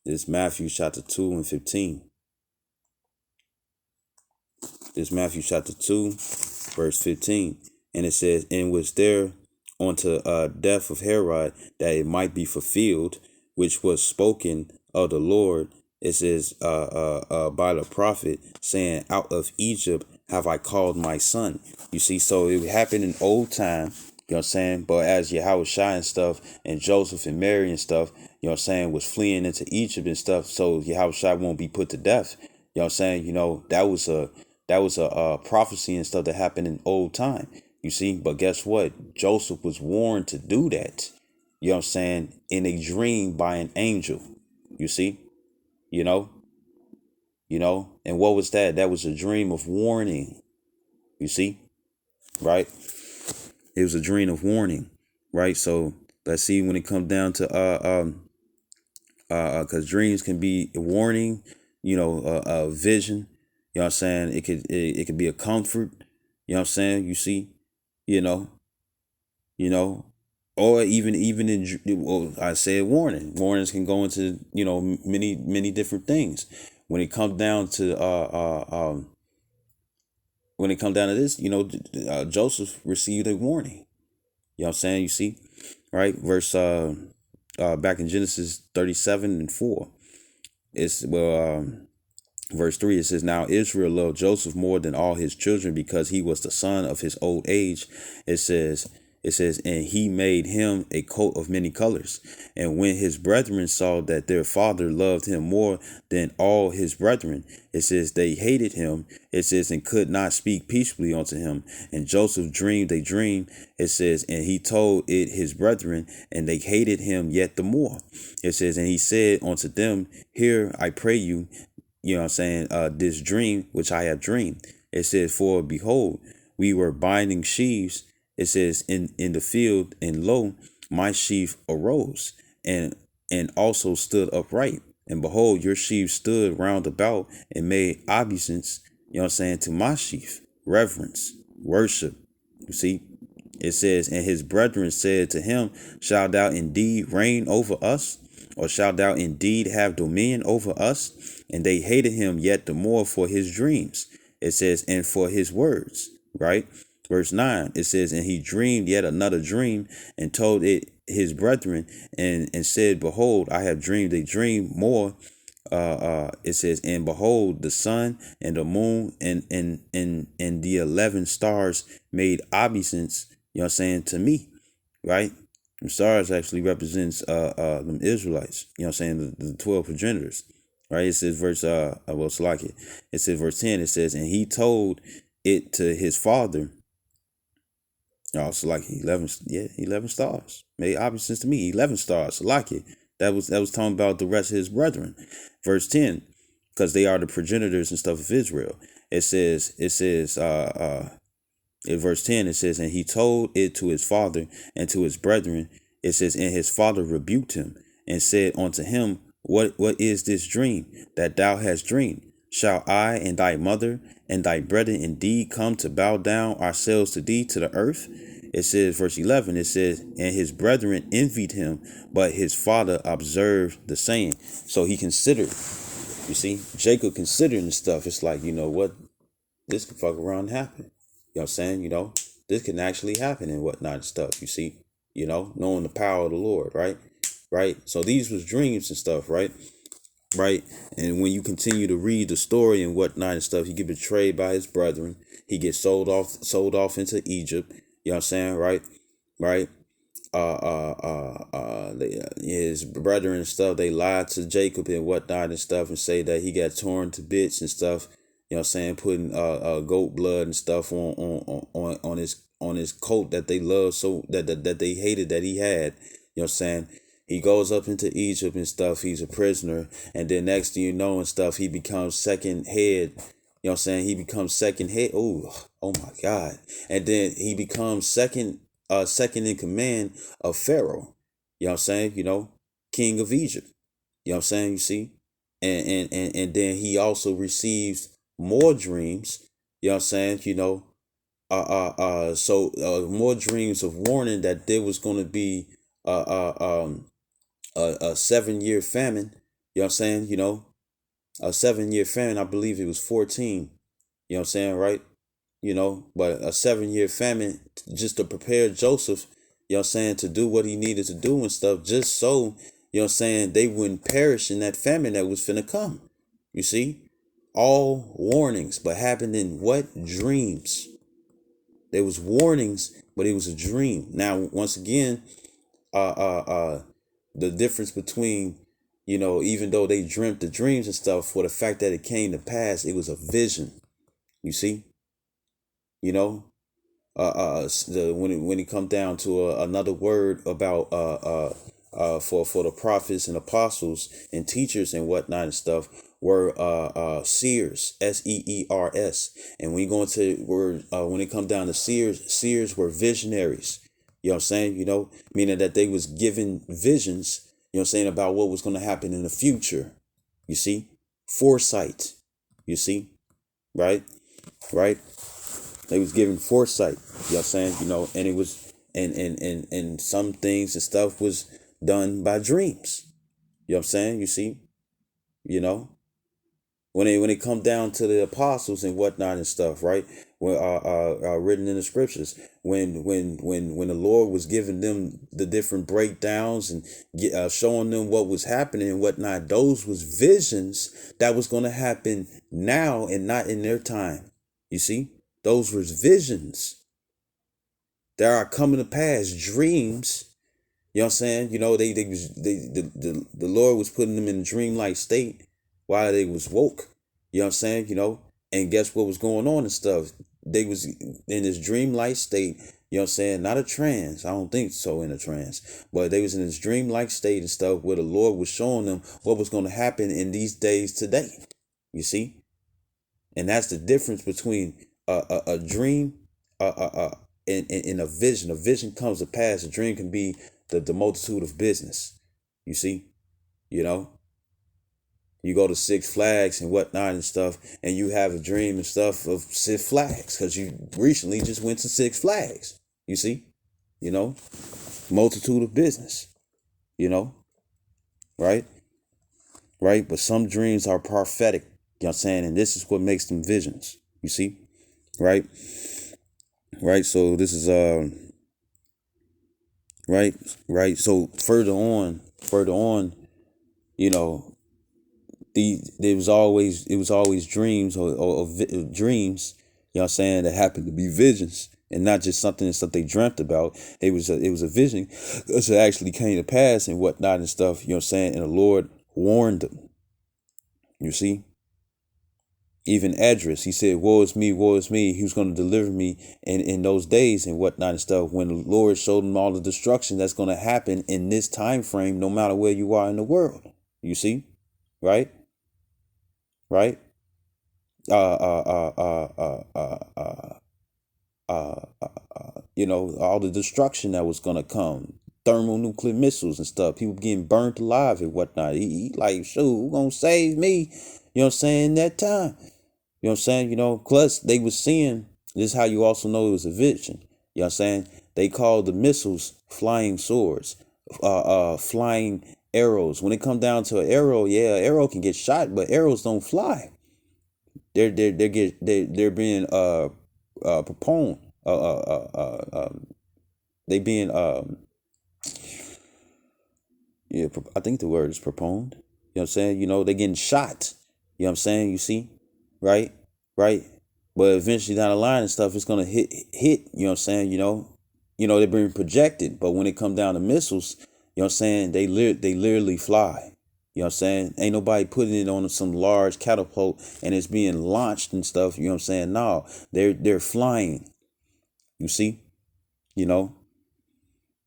This is Matthew chapter 2 and 15. This is Matthew chapter 2, verse 15. And it says, and was there unto death of Herod, that it might be fulfilled, which was spoken of the Lord. It says by the prophet, saying, out of Egypt have I called my son. You see, so it happened in old time, you know what I'm saying? But as Yahushua and stuff, and Joseph and Mary and stuff, you know what I'm saying, was fleeing into Egypt and stuff, so Yahushua won't be put to death. You know what I'm saying? That was a prophecy and stuff that happened in old time. You see, but guess what? Joseph was warned to do that. You know what I'm saying? In a dream by an angel. You see? You know? And what was that? That was a dream of warning. You see? Right? It was a dream of warning. Right? So let's see when it comes down to because dreams can be a warning, a vision. You know what I'm saying? It could be a comfort. You know what I'm saying? You see, you know, or even I said warning. Warnings can go into many different things. When it comes down to this, Joseph received a warning. You know what I'm saying? You see, right? Verse back in Genesis 37 and 4. It's verse 3, it says, now Israel loved Joseph more than all his children because he was the son of his old age. It says, It says, and he made him a coat of many colors. And when his brethren saw that their father loved him more than all his brethren, it says they hated him. It says, and could not speak peaceably unto him. And Joseph dreamed a dream. It says, and he told it his brethren, and they hated him yet the more. It says, and he said unto them, Hear, I pray you, you know what I'm saying, this dream which I have dreamed. It says, for behold, we were binding sheaves. It says in the field, and lo, my sheaf arose and also stood upright. And behold, your sheaf stood round about and made obeisance, you know what I'm saying, to my sheaf, reverence, worship. You see, it says, and his brethren said to him, shalt thou indeed reign over us? Or shalt thou indeed have dominion over us? And they hated him yet the more for his dreams. It says, and for his words, right? Verse 9, it says, and he dreamed yet another dream and told it his brethren and said, behold, I have dreamed a dream more. It says, and behold, the sun and the moon and the 11 stars made obeisance, you know what I'm saying, to me, right? The stars actually represents them Israelites, you know what I'm saying, the 12 progenitors, right? It says verse well, it's like it says verse 10, it says, and he told it to his father. Also like 11 stars made obvious to me. 11 stars, like it. That was talking about the rest of his brethren. Verse 10, because they are the progenitors and stuff of Israel. It says in verse 10, it says, and he told it to his father and to his brethren. It says, and his father rebuked him and said unto him, what is this dream that thou hast dreamed? Shall I and thy mother and thy brethren indeed come to bow down ourselves to thee to the earth? It says, verse 11, it says, and his brethren envied him, but his father observed the saying. So he considered, you see, Jacob considering the stuff. It's like, you know what, this could fuck around and happen. You know what I'm saying? You know, this can actually happen and whatnot and stuff, you see, you know, knowing the power of the Lord, right? Right. So these was dreams and stuff, right? Right. And when you continue to read the story and whatnot and stuff, he get betrayed by his brethren. He gets sold off into Egypt. You know what I'm saying? Right. Right. His brethren and stuff, they lied to Jacob and whatnot and stuff and say that he got torn to bits and stuff. You know what I'm saying? Putting goat blood and stuff on his coat that they loved, so that they hated that he had. You know what I'm saying? He goes up into Egypt and stuff. He's a prisoner. And then next thing you know and stuff, he becomes second head. You know what I'm saying? He becomes second head. Oh my God. And then he becomes second in command of Pharaoh. You know what I'm saying? You know, king of Egypt. You know what I'm saying? You see? And then he also receives more dreams. You know what I'm saying? You know, so more dreams of warning that there was going to be a 7-year famine. You know what I'm saying? You know, a 7-year famine. I believe it was 14. You know what I'm saying? Right? You know, but a 7-year famine just to prepare Joseph, you know what I'm saying, to do what he needed to do and stuff, just so, you know what I'm saying, they wouldn't perish in that famine that was finna come. You see? All warnings, but happened in what? Dreams. There was warnings, but it was a dream. Now, once again, the difference between, you know, even though they dreamt the dreams and stuff, for the fact that it came to pass, it was a vision. You see? You know, when it come down to another word about for the prophets and apostles and teachers and whatnot and stuff were seers, seers. And when you go into word when it come down to seers were visionaries. You know what I'm saying? You know, meaning that they was given visions, you know what I'm saying, about what was going to happen in the future. You see? Foresight. You see? Right? Right? They was given foresight, you know what I'm saying? You know, and it was and some things and stuff was done by dreams. You know what I'm saying? You see? You know? When it come down to the apostles and whatnot and stuff, right? When written in the scriptures, when the Lord was giving them the different breakdowns and showing them what was happening and whatnot, those was visions that was going to happen now and not in their time. You see, those was visions. There are coming to pass dreams. You know what I'm saying? You know, the Lord was putting them in a dreamlike state while they was woke. You know what I'm saying? You know, and guess what was going on and stuff? They was in this dreamlike state. You know what I'm saying? Not a trance. I don't think so in a trance. But they was in this dreamlike state and stuff where the Lord was showing them what was going to happen in these days today. You see? And that's the difference between a dream and a vision. A vision comes to pass. A dream can be the multitude of business. You see? You know? You go to Six Flags and whatnot and stuff, and you have a dream and stuff of Six Flags because you recently just went to Six Flags. You see? You know? Multitude of business. You know? Right? Right? But some dreams are prophetic. You know what I'm saying? And this is what makes them visions. You see? Right? Right? So this is right. So further on, you know, it was always dreams or dreams, you know what I'm saying, that happened to be visions and not just something and stuff they dreamt about. It was a vision because it actually came to pass and whatnot and stuff, you know what I'm saying? And the Lord warned them. You see? Even Edris, he said, woe is me, woe is me. He was going to deliver me in those days and whatnot and stuff. When the Lord showed him all the destruction that's going to happen in this time frame, no matter where you are in the world. You see? Right? Right? You know, all the destruction that was going to come. Thermonuclear missiles and stuff. People getting burnt alive and whatnot. He like, shoot, who going to save me? You know what I'm saying? That time. You know what I'm saying? You know, plus they was seeing, this is how you also know it was a vision. You know what I'm saying? They called the missiles flying swords, flying arrows. When it come down to an arrow, yeah, an arrow can get shot, but arrows don't fly. They're being proponed. They being yeah, I think the word is proponed. You know what I'm saying? You know, they getting shot. You know what I'm saying? You see? Right? Right? But eventually down the line and stuff, it's gonna hit, you know what I'm saying, they're being projected. But when it come down to missiles, you know what I'm saying, they literally fly. You know what I'm saying? Ain't nobody putting it on some large catapult and it's being launched and stuff, you know what I'm saying? No, they're flying. You see? You know?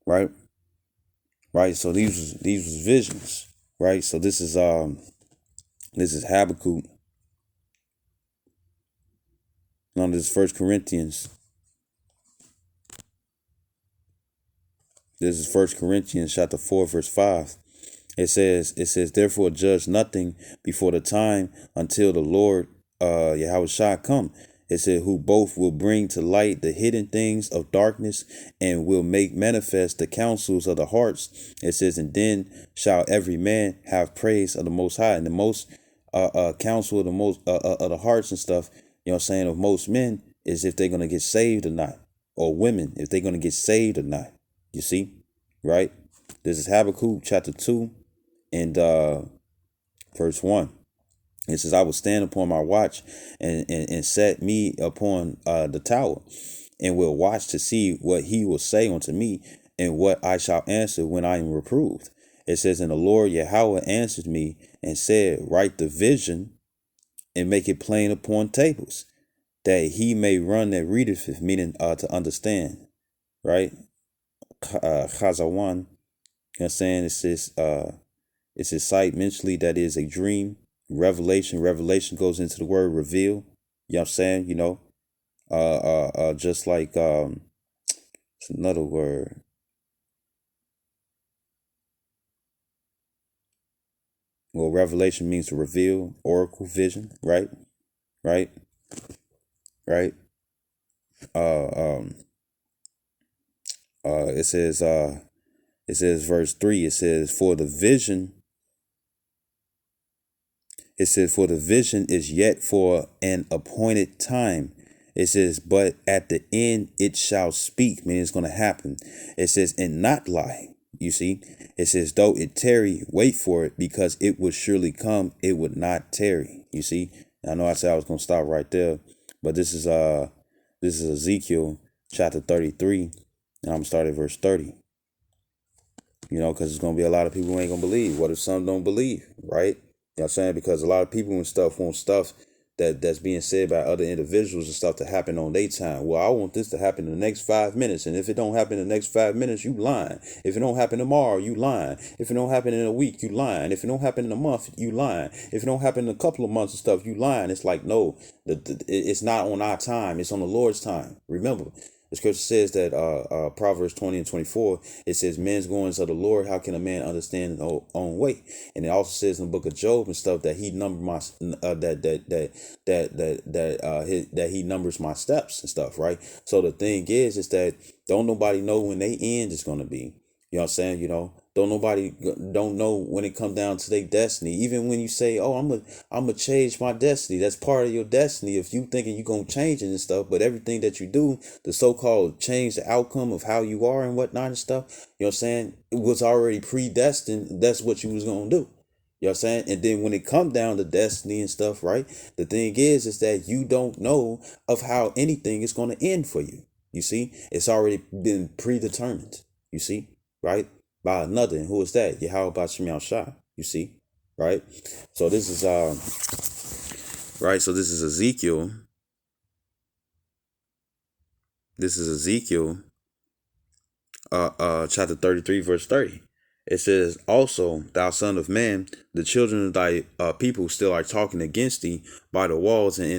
Right? Right? So these was visions. Right? So this is Habakkuk. No, this is First Corinthians. This is First Corinthians chapter 4, verse 5. It says, therefore judge nothing before the time until the Lord Yahushua come. It said, who both will bring to light the hidden things of darkness and will make manifest the counsels of the hearts. It says, and then shall every man have praise of the Most High. And the most counsel of the most of the hearts and stuff, you know what I'm saying, of most men is if they're going to get saved or not, or women, if they're going to get saved or not. You see, right? This is Habakkuk chapter 2 and verse 1. It says, I will stand upon my watch and set me upon the tower and will watch to see what he will say unto me and what I shall answer when I am reproved. It says, and the Lord Yahweh answered me and said, write the vision and make it plain upon tables, that he may run that readeth it, meaning to understand, right? Chazawan, you know what I'm saying? It's his sight mentally that is a dream. Revelation goes into the word reveal. You know what I'm saying? You know, just like it's another word. Well, revelation means to reveal, oracle, vision, right? Right? Right? It says verse 3, it says, for the vision is yet for an appointed time. It says, but at the end it shall speak, meaning it's going to happen. It says, and not lie. You see, it says, though it tarry, wait for it, because it would surely come, it would not tarry. You see, I know I said I was going to stop right there, but this is Ezekiel chapter 33. And I'm going to start at verse 30. Because there's going to be a lot of people who ain't going to believe. What if some don't believe, right? What I'm saying? Because a lot of people and stuff want stuff that's being said by other individuals and stuff to happen on their time. Well, I want this to happen in the next 5 minutes. And if it don't happen in the next 5 minutes, you lying. If it don't happen tomorrow, you lying. If it don't happen in a week, you lying. If it don't happen in a month, you lying. If it don't happen in a couple of months and stuff, you lying. It's like, no, it's not on our time. It's on the Lord's time. Remember. The scripture says that Proverbs 20 and 24, it says, men's goings of the Lord, how can a man understand his own way? And it also says in the book of Job and stuff that he numbered my that he numbers my steps and stuff, right? So the thing is that don't nobody know when they end is gonna be. You know what I'm saying? Don't know when it come down to their destiny. Even when you say, "Oh, I'm gonna change my destiny," that's part of your destiny. If you thinking you're gonna change it and stuff, but everything that you do, the so-called change the outcome of how you are and whatnot and stuff, you know what I'm saying? It was already predestined. That's what you was gonna do. You know what I'm saying? And then when it come down to destiny and stuff, right? The thing is that you don't know of how anything is gonna end for you. You see, it's already been predetermined. You see. Right? By another. And who is that? Yahweh Bashim Shah. You see? Right? So this is right. So this is Ezekiel. This is Ezekiel chapter 33, verse 30. It says, also, thou son of man, the children of thy people still are talking against thee by the walls and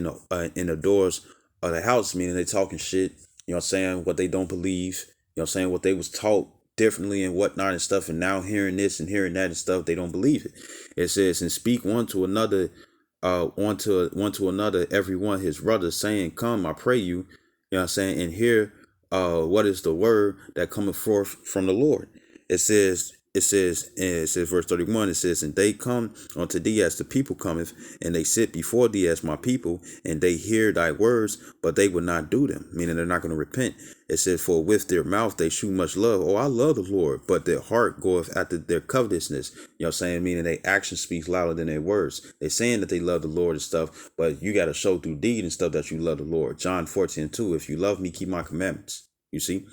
in the doors of the house, meaning they talking shit, you know what I'm saying, what they don't believe, you know what I'm saying, what they was taught differently and whatnot and stuff, and now hearing this and hearing that and stuff, they don't believe it. It says, and speak one to another, one to another, every one his brother, saying, come, I pray you, you know what I'm saying, and hear what is the word that cometh forth from the Lord. It says verse 31, it says, and they come unto thee as the people cometh, and they sit before thee as my people, and they hear thy words, but they will not do them, meaning they're not going to repent. It says, for with their mouth they shew much love. Oh, I love the Lord, but their heart goeth after their covetousness. You know what I'm saying? Meaning their action speaks louder than their words. They're saying that they love the Lord and stuff, but you got to show through deed and stuff that you love the Lord. John 14:2, if you love me, keep my commandments. You see?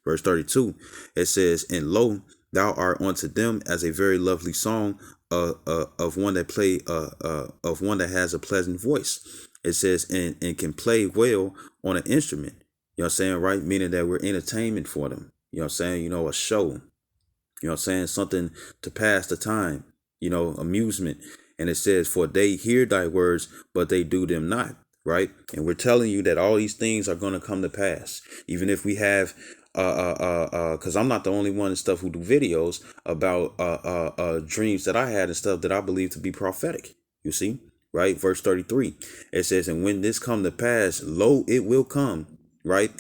Verse 32, it says, and lo, thou art unto them as a very lovely song of one that has a pleasant voice. It says, and can play well on an instrument. You know what I'm saying, right? Meaning that we're entertainment for them. You know what I'm saying? A show. You know what I'm saying? Something to pass the time. Amusement. And it says, for they hear thy words, but they do them not. Right? And we're telling you that all these things are going to come to pass. Even if we have because I'm not the only one and stuff who do videos about dreams that I had and stuff that I believe to be prophetic. You see, right? Verse 33, it says, and when this come to pass, lo, it will come. Right?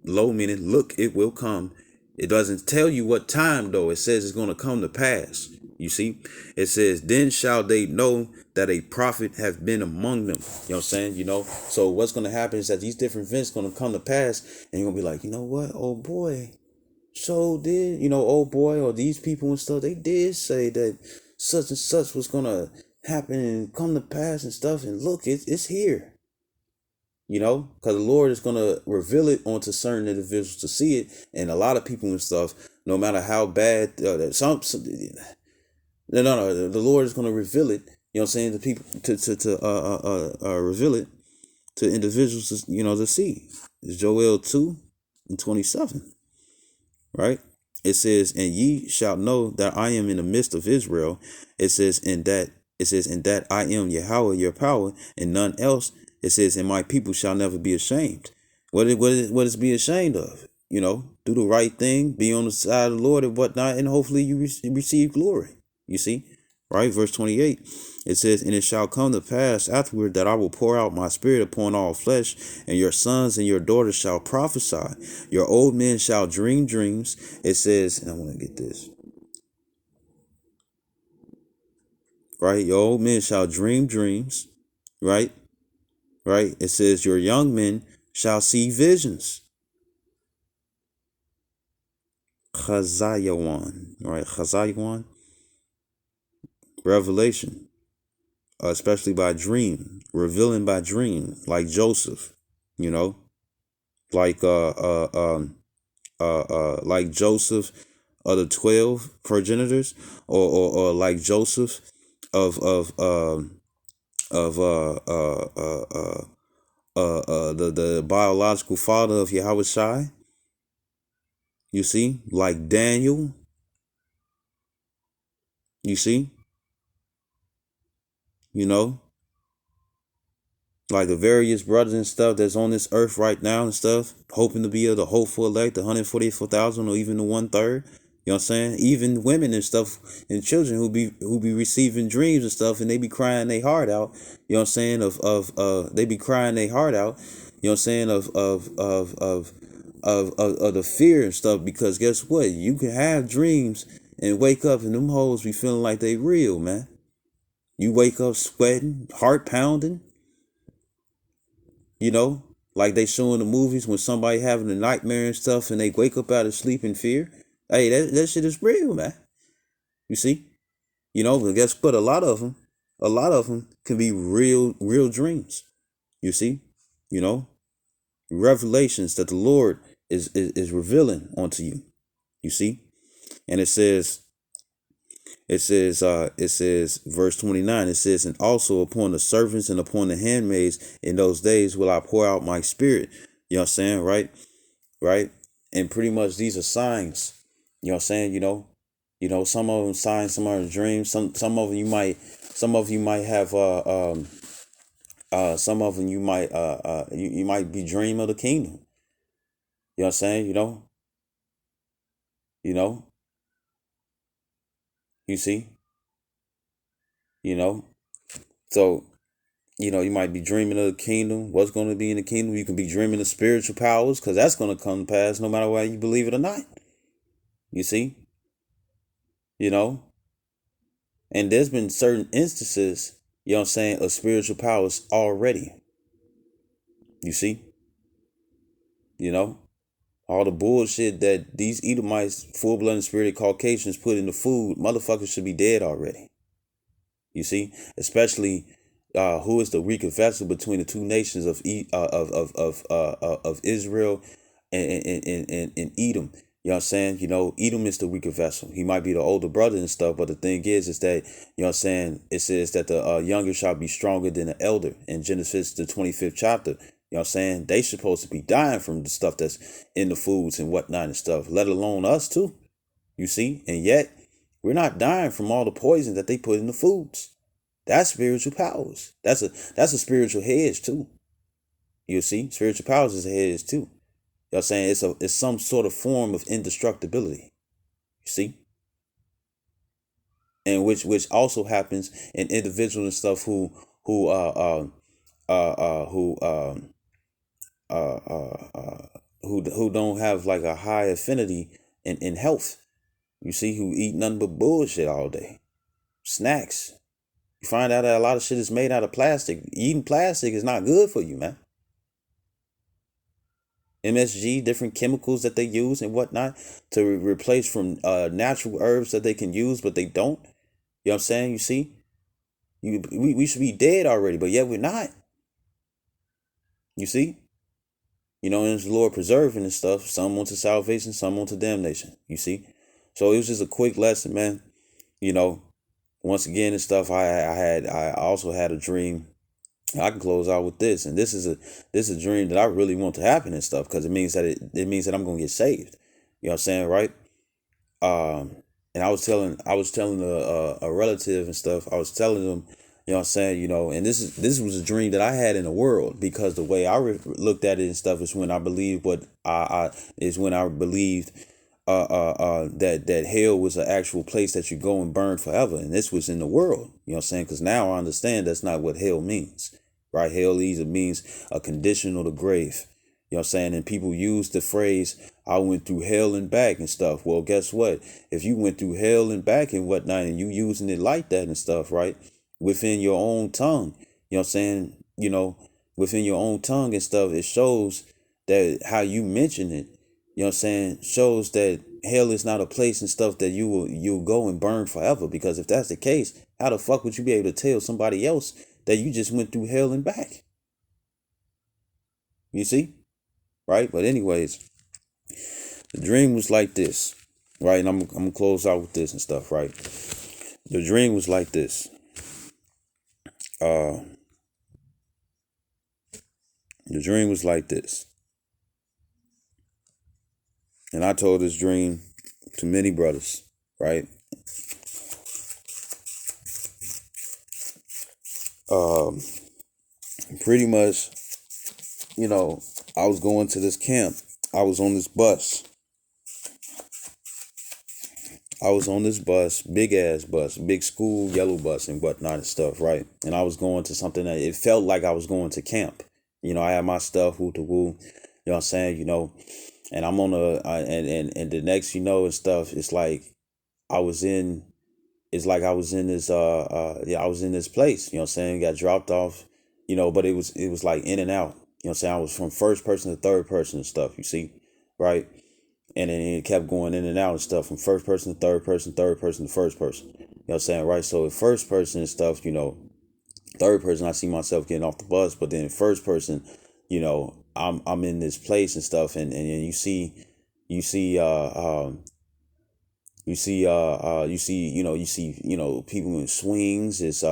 Lo meaning, look, it will come. It doesn't tell you what time though. It says it's going to come to pass. You see, it says, then shall they know that a prophet have been among them. You know what I'm saying? So what's going to happen is that these different events going to come to pass, and you're going to be like, you know what? Oh boy. So did, oh boy, or these people and stuff, they did say that such and such was going to happen and come to pass and stuff. And look, it's here. Because the Lord is going to reveal it onto certain individuals to see it. And a lot of people and stuff, no matter how bad, no, the Lord is going to reveal it, you know what I'm saying, to people, to reveal it to individuals, to see. It's Joel 2:27, right? It says, and ye shall know that I am in the midst of Israel. It says, in that I am Yahweh, your power, and none else. It says, and my people shall never be ashamed. What is be ashamed of? Do the right thing, be on the side of the Lord and whatnot, and hopefully you receive glory. You see, right? Verse 28, it says, and it shall come to pass afterward that I will pour out my spirit upon all flesh, and your sons and your daughters shall prophesy. Your old men shall dream dreams. It says, and I want to get this. Right? Your old men shall dream dreams. Right? Right? It says, your young men shall see visions. Chazayawan. Right? Chazayawan. Revelation. Especially by dream. Revealing by dream. Like Joseph. Like like Joseph of the 12 progenitors, or like Joseph of the biological father of Yahweh Shai. You see, like Daniel. You see, you know, like the various brothers and stuff that's on this earth right now and stuff, hoping to be of the hopeful elect, the 144,000, or even the 1/3. You know what I'm saying? Even women and stuff and children who be receiving dreams and stuff, and they be crying their heart out. You know what I'm saying? They be crying their heart out. You know what I'm saying? Of the fear and stuff, because guess what? You can have dreams and wake up and them hoes be feeling like they real, man. You wake up sweating, heart pounding, you know, like they show in the movies when somebody having a nightmare and stuff and they wake up out of sleep in fear. Hey, that shit is real, man. You see? You know, but guess what? A lot of them can be real dreams. You see? You know, revelations that the Lord is revealing onto you. You see? And it says verse 29, it says, and also upon the servants and upon the handmaids in those days will I pour out my spirit. You know what I'm saying? Right. And pretty much these are signs. You know what I'm saying? Some of them signs, some of them dreams, some of them you might have some of them you might be dream of the kingdom. You know what I'm saying? You know, you see, you know. So, you might be dreaming of the kingdom, what's going to be in the kingdom. You can be dreaming of spiritual powers, because that's going to come to pass no matter whether you believe it or not. You see? You know? And there's been certain instances, you know what I'm saying, of spiritual powers already. You see? You know? All the bullshit that these Edomites, full-blooded spirited Caucasians put in the food, motherfuckers should be dead already. You see? Especially who is the weaker vessel between the two nations of Israel and Edom. You know what I'm saying? Edom is the weaker vessel. He might be the older brother and stuff, but the thing is that, you know what I'm saying, it says that the younger shall be stronger than the elder in Genesis, the 25th chapter. You know what I'm saying? They supposed to be dying from the stuff that's in the foods and whatnot and stuff, let alone us too. You see? And yet, we're not dying from all the poison that they put in the foods. That's spiritual powers. That's a spiritual hedge too. You see? Spiritual powers is a hedge too. You know what I'm saying? It's some sort of form of indestructibility. You see? And which also happens in individuals and stuff who don't have like a high affinity in health. You see, who eat nothing but bullshit all day. Snacks. You find out that a lot of shit is made out of plastic. Eating plastic is not good for you, man. MSG, different chemicals that they use and whatnot to replace from natural herbs that they can use, but they don't. You know what I'm saying? You see? We should be dead already, but yet we're not. You see? And it's the Lord preserving and stuff. Some want to salvation, some want to damnation. You see? So it was just a quick lesson, man. Once again and stuff, I also had a dream. I can close out with this, and this is a dream that I really want to happen and stuff, because it means that I'm gonna get saved. You know what I'm saying, right? And I was telling a relative and stuff. I was telling them, you know what I'm saying, and this was a dream that I had in the world, because the way I looked at it and stuff is when I believed that hell was an actual place that you go and burn forever, and this was in the world. You know what I'm saying? Because now I understand that's not what hell means. Right? Hell either means a condition or the grave. You know what I'm saying? And people use the phrase, I went through hell and back and stuff. Well, guess what? If you went through hell and back and whatnot, and you using it like that and stuff, right? Within your own tongue, you know what I'm saying? Within your own tongue and stuff, it shows that how you mention it, you know what I'm saying, shows that hell is not a place and stuff that you'll go and burn forever. Because if that's the case, how the fuck would you be able to tell somebody else that you just went through hell and back? You see? Right? But anyways, The dream was like this, right? And I'm gonna close out with this and stuff, right? The dream was like this. Uh, the dream was like this, and I told this dream to many brothers, right? Um, Pretty much, you know, I was going to this camp. I was on this bus. Big ass bus, big school yellow bus and whatnot and stuff, right? And I was going to something that it felt like I was going to camp. I had my stuff, woo to woo, you know what I'm saying, and I'm on and the next, and stuff, it's like I was in, I was in this, yeah, I was in this place, you know what I'm saying, got dropped off, but it was like in and out, you know what I'm saying, I was from first person to third person and stuff, you see, right? And then it kept going in and out and stuff from first person to third person to first person. You know what I'm saying? Right. So in first person and stuff, third person I see myself getting off the bus, but then in first person, I'm in this place and stuff, and you see people in swings, it's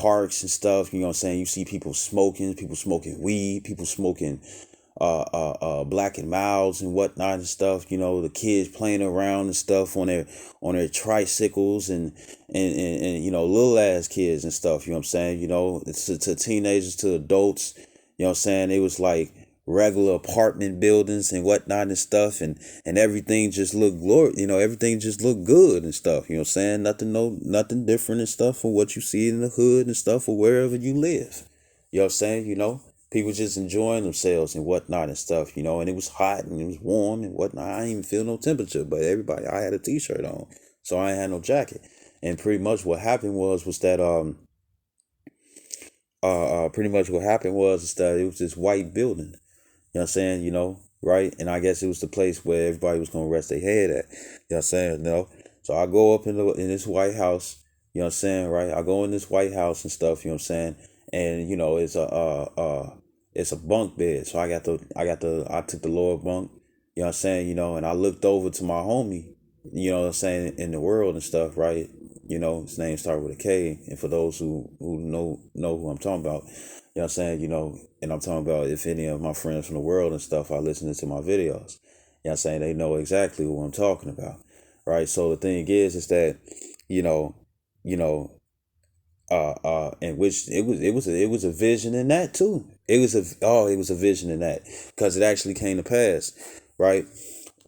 parks and stuff, you know what I'm saying? You see people smoking weed, people smoking Black and Miles and whatnot and stuff. The kids playing around and stuff on their tricycles and little ass kids and stuff. You know what I'm saying? It's to teenagers, to adults. You know what I'm saying? It was like regular apartment buildings and whatnot and stuff, and everything just looked everything just looked good and stuff. You know what I'm saying? Nothing different and stuff from what you see in the hood and stuff or wherever you live. You know what I'm saying? People just enjoying themselves and whatnot and stuff, and it was hot and it was warm and whatnot. I didn't even feel no temperature, but I had a t-shirt on, so I ain't had no jacket. And pretty much what happened was that pretty much what happened was is that it was this white building. You know what I'm saying? Right? And I guess it was the place where everybody was gonna rest their head at. You know what I'm saying? So I go up in this White House, you know what I'm saying, right? I go in this White House and stuff, you know what I'm saying? And it's a bunk bed. So I took the lower bunk, you know what I'm saying, and I looked over to my homie, you know what I'm saying, in the world and stuff, right? His name started with a K. And for those who know who I'm talking about, you know what I'm saying, and I'm talking about if any of my friends from the world and stuff are listening to my videos, you know what I'm saying, they know exactly what I'm talking about. Right. So the thing is that, you know, you know, and which it was a vision in that too. It was a vision in that because it actually came to pass, right?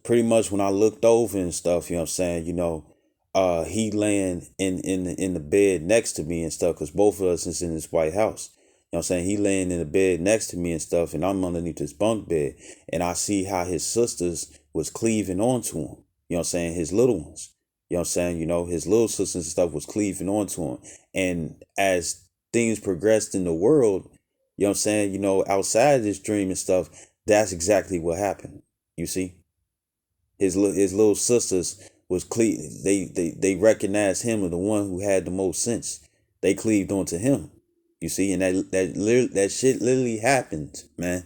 Pretty much when I looked over and stuff, you know what I'm saying, he laying in the bed next to me and stuff, because both of us is in this White House. You know what I'm saying? He laying in the bed next to me and stuff, and I'm underneath this bunk bed, and I see how his sisters was cleaving onto him. You know what I'm saying? His little ones. You know what I'm saying? His little sisters and stuff was cleaving onto him. And as things progressed in the world, you know what I'm saying, outside of this dream and stuff, that's exactly what happened. You see? His little sisters was they recognized him as the one who had the most sense. They cleaved onto him. You see, and that shit literally happened, man.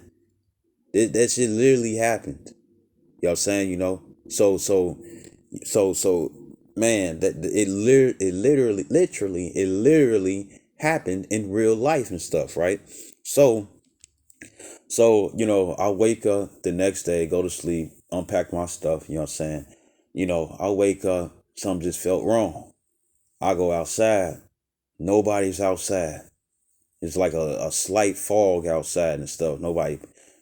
That shit literally happened. You know what I'm saying? So man, that it literally happened in real life and stuff, right? So I wake up the next day, go to sleep, unpack my stuff, you know what I'm saying? I wake up, something just felt wrong. I go outside, nobody's outside. It's like a slight fog outside and stuff. Nobody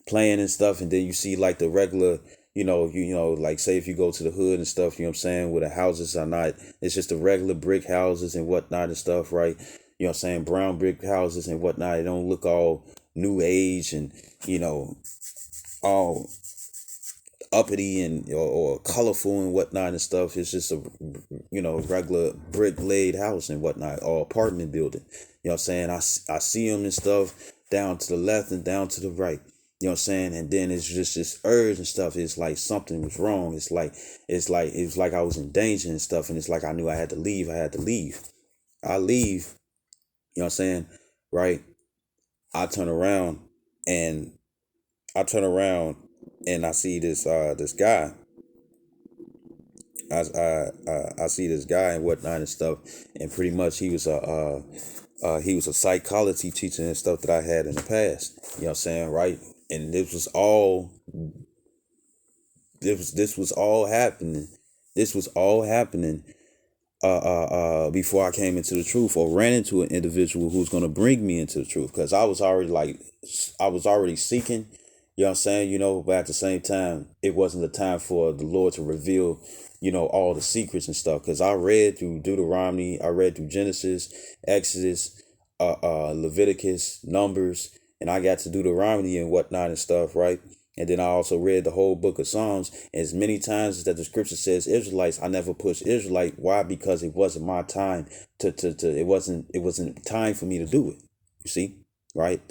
playing and stuff. And then you see like the regular, like say if you go to the hood and stuff, you know what I'm saying, where the houses are not, it's just the regular brick houses and whatnot and stuff, right? You know what I'm saying? Brown brick houses and whatnot. It don't look all new age and, all uppity and or colorful and whatnot and stuff. It's just a regular brick laid house and whatnot, or apartment building. You know what I'm saying? I see them and stuff down to the left and down to the right. You know what I'm saying? And then it's just this urge and stuff. It's like something was wrong. It was like I was in danger and stuff. And it's like I knew I had to leave. I leave. You know what I'm saying? Right. I turn around and I turn around and I see this guy. I see this guy and whatnot and stuff, and pretty much he was a psychology teacher and stuff that I had in the past. You know what I'm saying, right? And this was all happening. This was all happening before I came into the truth or ran into an individual who's going to bring me into the truth, because I was already seeking, you know what I'm saying, but at the same time it wasn't the time for the Lord to reveal, all the secrets and stuff, because I read through Deuteronomy, I read through Genesis, Exodus, Leviticus, Numbers, and I got to Deuteronomy and whatnot and stuff, right? And then I also read the whole book of Psalms. As many times as that the scripture says Israelites, I never pushed Israelite. Why? Because it wasn't my time it wasn't time for me to do it. You see? Right?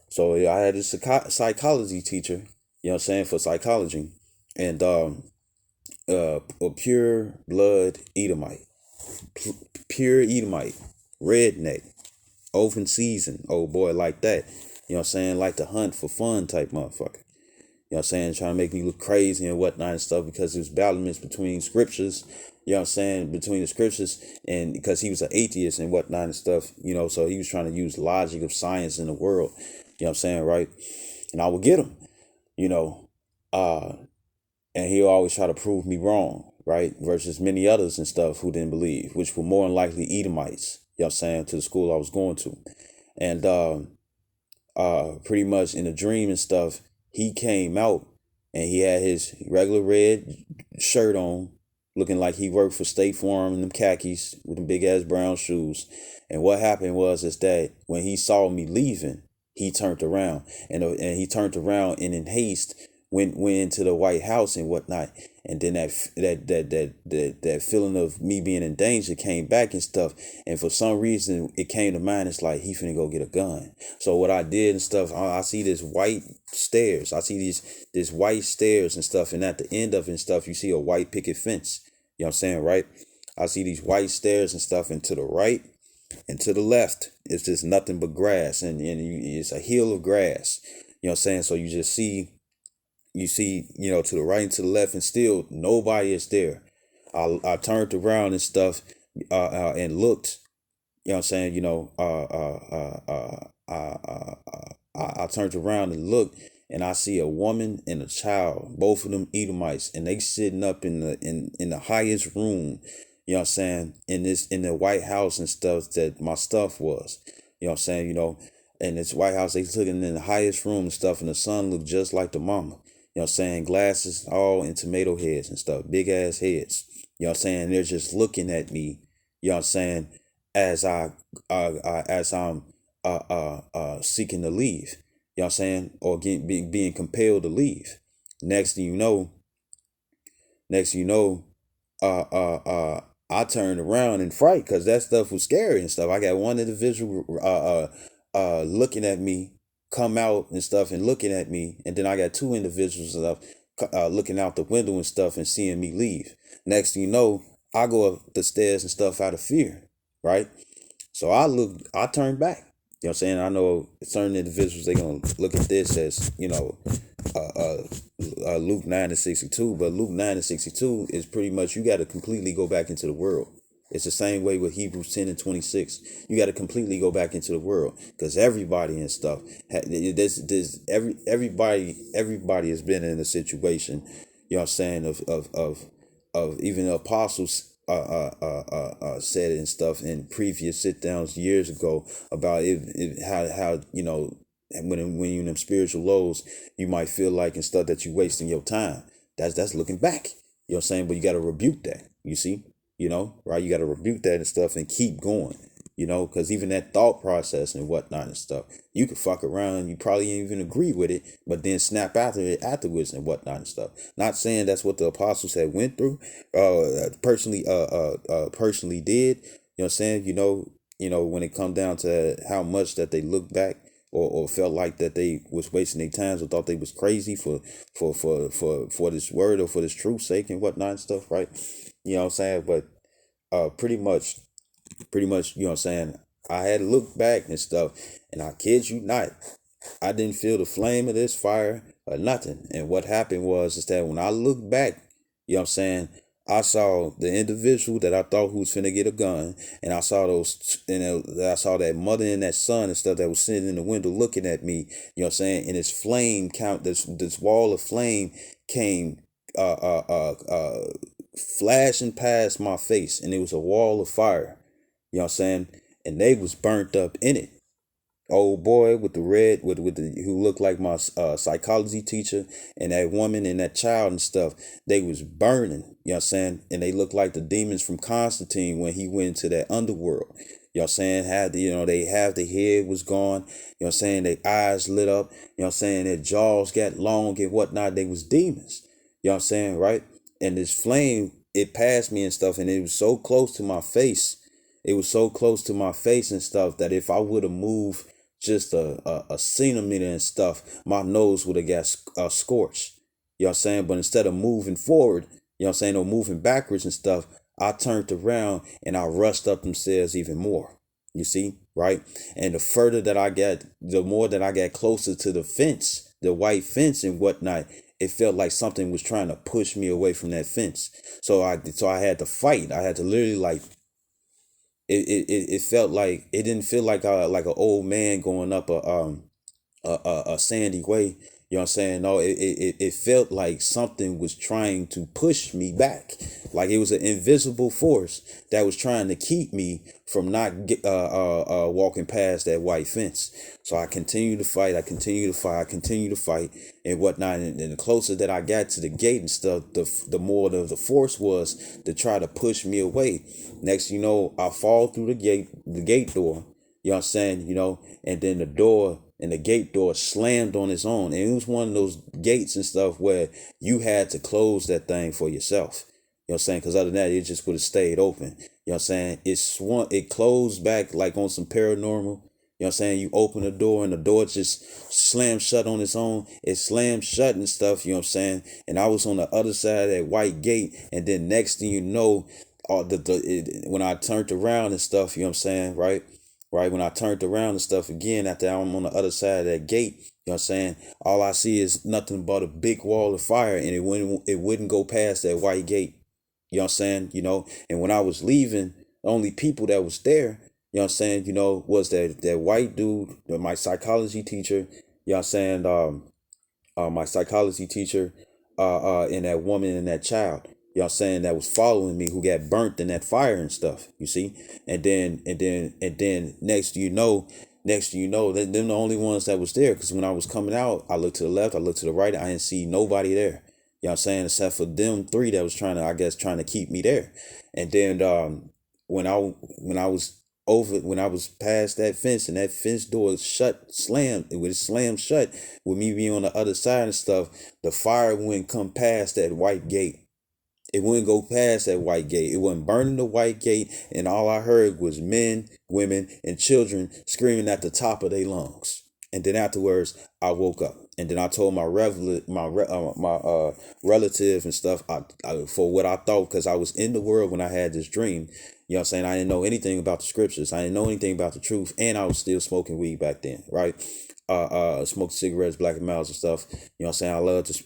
So I had a psychology teacher, you know what I'm saying, for psychology. And a pure blood Edomite. Pure Edomite. Redneck. Open season. Old boy like that. You know what I'm saying? Like to hunt for fun type motherfucker. You know what I'm saying? Trying to make me look crazy and whatnot and stuff, because it was battlements between scriptures, you know what I'm saying? Between the scriptures, and because he was an atheist and whatnot and stuff, so he was trying to use logic of science in the world, you know what I'm saying, right? And I would get him, you know, uh, and he'll always try to prove me wrong, right? Versus many others and stuff who didn't believe, which were more than likely Edomites, you know what I'm saying, to the school I was going to. And pretty much in a dream and stuff, he came out and he had his regular red shirt on, looking like he worked for State Farm in them khakis with them big ass brown shoes. And what happened was is that when he saw me leaving, he turned around, and he turned around and in haste went into the White House and whatnot. And then that feeling of me being in danger came back and stuff. And for some reason it came to mind, it's like he finna go get a gun. So what I did and stuff, I see this white stairs. I see this white stairs and stuff, and at the end of it and stuff, you see a white picket fence. You know what I'm saying, right? I see these white stairs and stuff, and to the right and to the left, it's just nothing but grass, and it's a hill of grass. You know what I'm saying? So you see, to the right and to the left, and still nobody is there. I turned around and stuff, and looked. You know what I'm saying? I turned around and looked, and I see a woman and a child, both of them Edomites, and they sitting up in the highest room. You know what I'm saying? In the White House and stuff that my stuff was. You know what I'm saying? In this White House, they looking in the highest room and stuff, and the son looked just like the mama. You know what I'm saying? Glasses all in tomato heads and stuff, big ass heads. You know what I'm saying? They're just looking at me. You know what I'm saying? As I'm seeking to leave. You know what I'm saying? Or being compelled to leave. Next thing you know, uh, uh, uh, I turned around in fright because that stuff was scary and stuff. I got one individual looking at me, come out and stuff, and looking at me, and then I got two individuals looking out the window and stuff and seeing me leave. Next thing you know, I go up the stairs and stuff out of fear, right? So I turned back. You know what I'm saying? I know certain individuals, they gonna look at this as, Luke 9:62, but Luke 9:62 is pretty much, you got to completely go back into the world. It's the same way with Hebrews 10:26. You got to completely go back into the world, because everybody and stuff, everybody has been in a situation, you know what I'm saying, of even the apostles said it and stuff in previous sit downs years ago about how when you're in them spiritual lows, you might feel like and stuff that you're wasting your time. That's looking back. You know what I'm saying? But you got to rebuke that. You see, right? You got to rebuke that and stuff and keep going. Because even that thought process and whatnot and stuff, you could fuck around. You probably ain't even agree with it, but then snap after it afterwards and whatnot and stuff. Not saying that's what the apostles had went through, personally did. You know what I'm saying? When it come down to how much that they look back, or felt like that they was wasting their times, or thought they was crazy for this word or for this truth sake and whatnot and stuff, right? You know what I'm saying? But pretty much, you know what I'm saying, I had to look back and stuff, and I kid you not, I didn't feel the flame of this fire or nothing. And what happened was is that when I looked back, you know what I'm saying, I saw the individual that I thought who was finna get a gun, and I saw those, and I saw that mother and that son and stuff that was sitting in the window looking at me. You know what I'm saying? And this flame count, this wall of flame came flashing past my face, and it was a wall of fire. You know what I'm saying? And they was burnt up in it. Old boy with the red, with the who looked like my psychology teacher, and that woman and that child and stuff, they was burning. You know what I'm saying? And they looked like the demons from Constantine when he went into that underworld. You know what I'm saying? Had the, they have the head was gone. You know what I'm saying? Their eyes lit up. You know what I'm saying? Their jaws got long and whatnot. They was demons. You know what I'm saying? Right? And this flame, it passed me and stuff, and it was so close to my face. It was so close to my face and stuff that if I would have moved just a centimeter and stuff, my nose would have got scorched. You know what I'm saying? But instead of moving forward, you know what I'm saying, or moving backwards and stuff, I turned around and I rushed up them stairs even more. You see, right? And the further that I got, the more that I got closer to the fence, the white fence and whatnot, it felt like something was trying to push me away from that fence. So I had to fight. I had to literally like it felt like it didn't feel like an old man going up a sandy way. You know what I'm saying? No, it felt like something was trying to push me back. Like it was an invisible force that was trying to keep me from not walking past that white fence. So I continued to fight. I continued to fight. I continued to fight and whatnot. And the closer that I got to the gate and stuff, the more the force was to try to push me away. Next, I fall through the gate door. You know what I'm saying? And then the door and the gate door slammed on its own. And it was one of those gates and stuff where you had to close that thing for yourself. You know what I'm saying? Because other than that, it just would have stayed open. You know what I'm saying? It closed back like on some paranormal. You know what I'm saying? You open the door and the door just slammed shut on its own. It slammed shut and stuff, you know what I'm saying? And I was on the other side of that white gate. And then next thing you know, when I turned around and stuff, you know what I'm saying, right? Right, when I turned around and stuff again after I'm on the other side of that gate, you know what I'm saying, all I see is nothing but a big wall of fire, and it wouldn't go past that white gate. You know what I'm saying? And when I was leaving, the only people that was there, you know what I'm saying, was that white dude, my psychology teacher, you know what I'm saying, my psychology teacher, and that woman and that child. You know what I'm saying, that was following me, who got burnt in that fire and stuff. You see, and then next you know, them the only ones that was there. Because when I was coming out, I looked to the left, I looked to the right, I didn't see nobody there. You know what I'm saying, except for them three that was trying to keep me there. And then when I was past that fence and that fence door slammed, it was slammed shut with me being on the other side and stuff, the fire wouldn't come past that white gate. It wouldn't go past that white gate. It wasn't burning the white gate, and all I heard was men, women, and children screaming at the top of their lungs. And then afterwards, I woke up, and then I told my relative and stuff, for what I thought, because I was in the world when I had this dream. You know what I'm saying? I didn't know anything about the scriptures. I didn't know anything about the truth, and I was still smoking weed back then, right? Smoked cigarettes, Black and Milds and stuff. You know what I'm saying? I love to.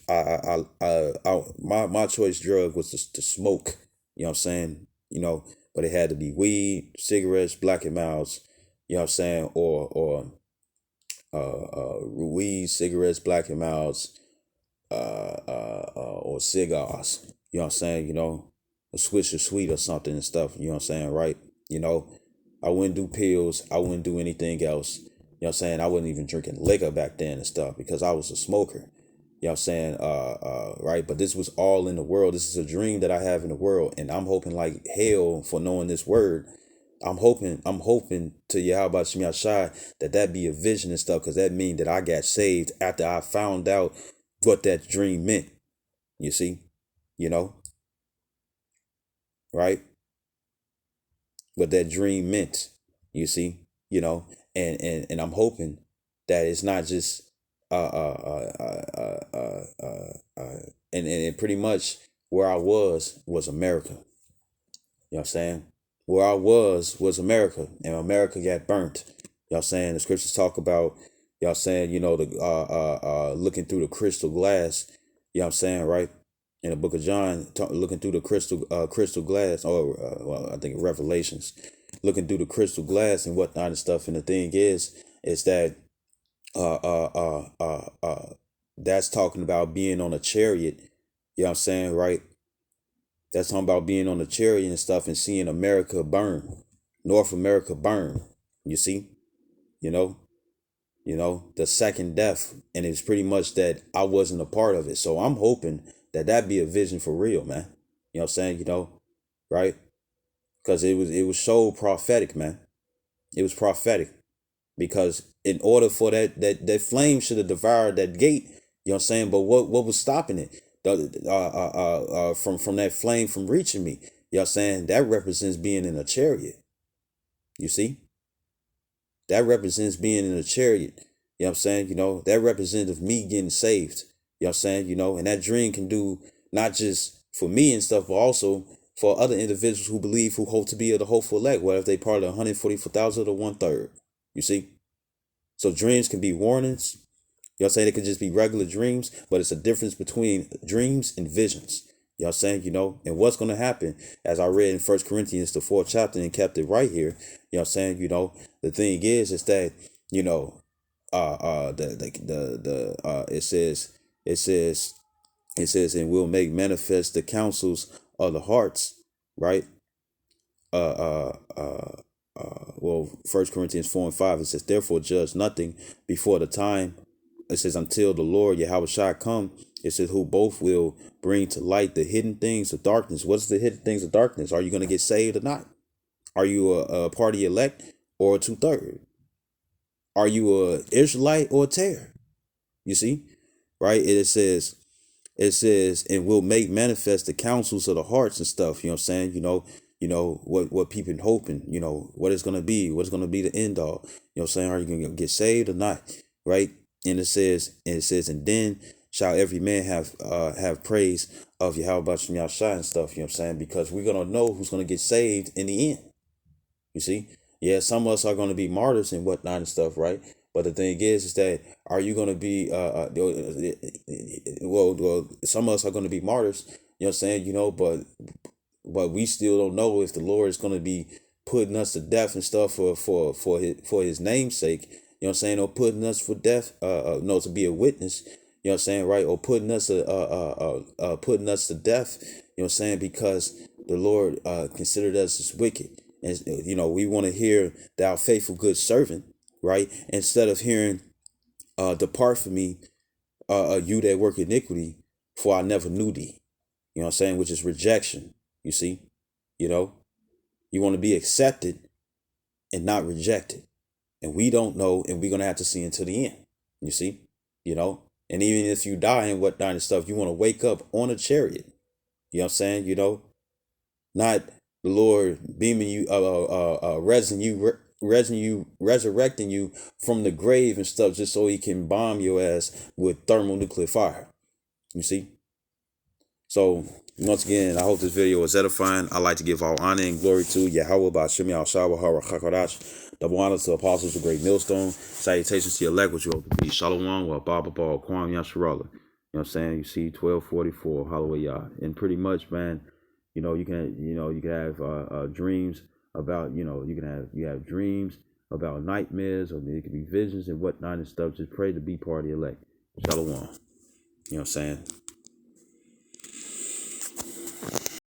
My choice drug was to smoke. You know what I'm saying? But it had to be weed, cigarettes, Black and Milds. You know what I'm saying? Weed, cigarettes, Black and Milds, or cigars. You know what I'm saying? A switch of sweet or something and stuff. You know what I'm saying? Right? I wouldn't do pills. I wouldn't do anything else. You know what I'm saying? I wasn't even drinking liquor back then and stuff because I was a smoker. You know what I'm saying? Right. But this was all in the world. This is a dream that I have in the world. And I'm hoping like hell for knowing this word. I'm hoping to Yahweh Shem Shai that be a vision and stuff, because that means that I got saved after I found out what that dream meant. You see? You know? Right? What that dream meant. You see? And I'm hoping that it's not just and pretty much where I was America. You know what I'm saying? Where I was America, and America got burnt. You know what I'm saying? The scriptures talk about, Y'all saying, you know, the looking through the crystal glass, you know what I'm saying, right? In the book of John, looking through the crystal glass, or well, I think Revelations, looking through the crystal glass and whatnot and stuff. And the thing is that uh uh uh uh uh that's talking about being on a chariot, you know what I'm saying, right? That's talking about being on a chariot and stuff and seeing America burn, North America burn. You see, you know, the second death, and it's pretty much that I wasn't a part of it. So I'm hoping that that be a vision for real, man. You know what I'm saying? Right? Because it was so prophetic, man. It was prophetic because in order for that flame should have devoured that gate, you know what I'm saying? But what was stopping it? From that flame from reaching me. You know what I'm saying? That represents being in a chariot. You see? That represents being in a chariot. You know what I'm saying? That represents of me getting saved. You know what I'm saying? And that dream can do not just for me and stuff, but also for other individuals who hope to be of the hopeful elect, whether if they part of the 144,000 or 1/3. You see? So dreams can be warnings. You know what I'm saying? It could just be regular dreams, but it's a difference between dreams and visions. You know what I'm saying? And what's going to happen, as I read in 1 Corinthians, the 4th chapter, and kept it right here. You know what I'm saying? The thing is that, it says, and we'll make manifest the counsels of the hearts, right? Well, 1 Corinthians 4:5, it says, therefore judge nothing before the time. It says, until the Lord Yahweh shall come. It says, who both will bring to light the hidden things of darkness. What's the hidden things of darkness? Are you going to get saved or not? Are you a party elect or a 2/3? Are you a Israelite or a tear? You see, right? It says, and will make manifest the counsels of the hearts and stuff. You know what I'm saying? What people hoping, what it's gonna be, what's gonna be the end all. You know what I'm saying? Are you gonna get saved or not? Right? And it says, and then shall every man have praise of Yahweh Shem Yahshua and stuff. You know what I'm saying? Because we're gonna know who's gonna get saved in the end. You see? Yeah, some of us are gonna be martyrs and whatnot and stuff, right? But the thing is that are you gonna be well, some of us are gonna be martyrs, you know what I'm saying, but we still don't know if the Lord is gonna be putting us to death and stuff for his name's sake, you know what I'm saying, or putting us for death, no, to be a witness, you know what I'm saying, right? Or putting us to death, you know what I'm saying, because the Lord considered us as wicked. And we want to hear thou faithful good servant, right? Instead of hearing depart from me, you that work iniquity, for I never knew thee. You know what I'm saying? Which is rejection. You see? You want to be accepted and not rejected. And we don't know, and we're going to have to see until the end. You see? And even if you die and whatnot and stuff, you want to wake up on a chariot. You know what I'm saying? Not the Lord beaming you, resurrecting you from the grave and stuff, just so he can bomb your ass with thermonuclear fire. You see? So once again, I hope this video was edifying. I like to give all honor and glory to Yahweh Ba'Shem Yahushua HaRachakadash. Double honor to apostles of Great Millstone. Salutations to your elect, which you hope to be. Shalom wa Baba Bal Kwam Yasharala. You know what I'm saying? You see 1244, hallelujah. And pretty much, man, you can have dreams about, you have dreams about nightmares, or it could be visions and whatnot and stuff. Just pray to be part of the elect. Shalom. You know what I'm saying?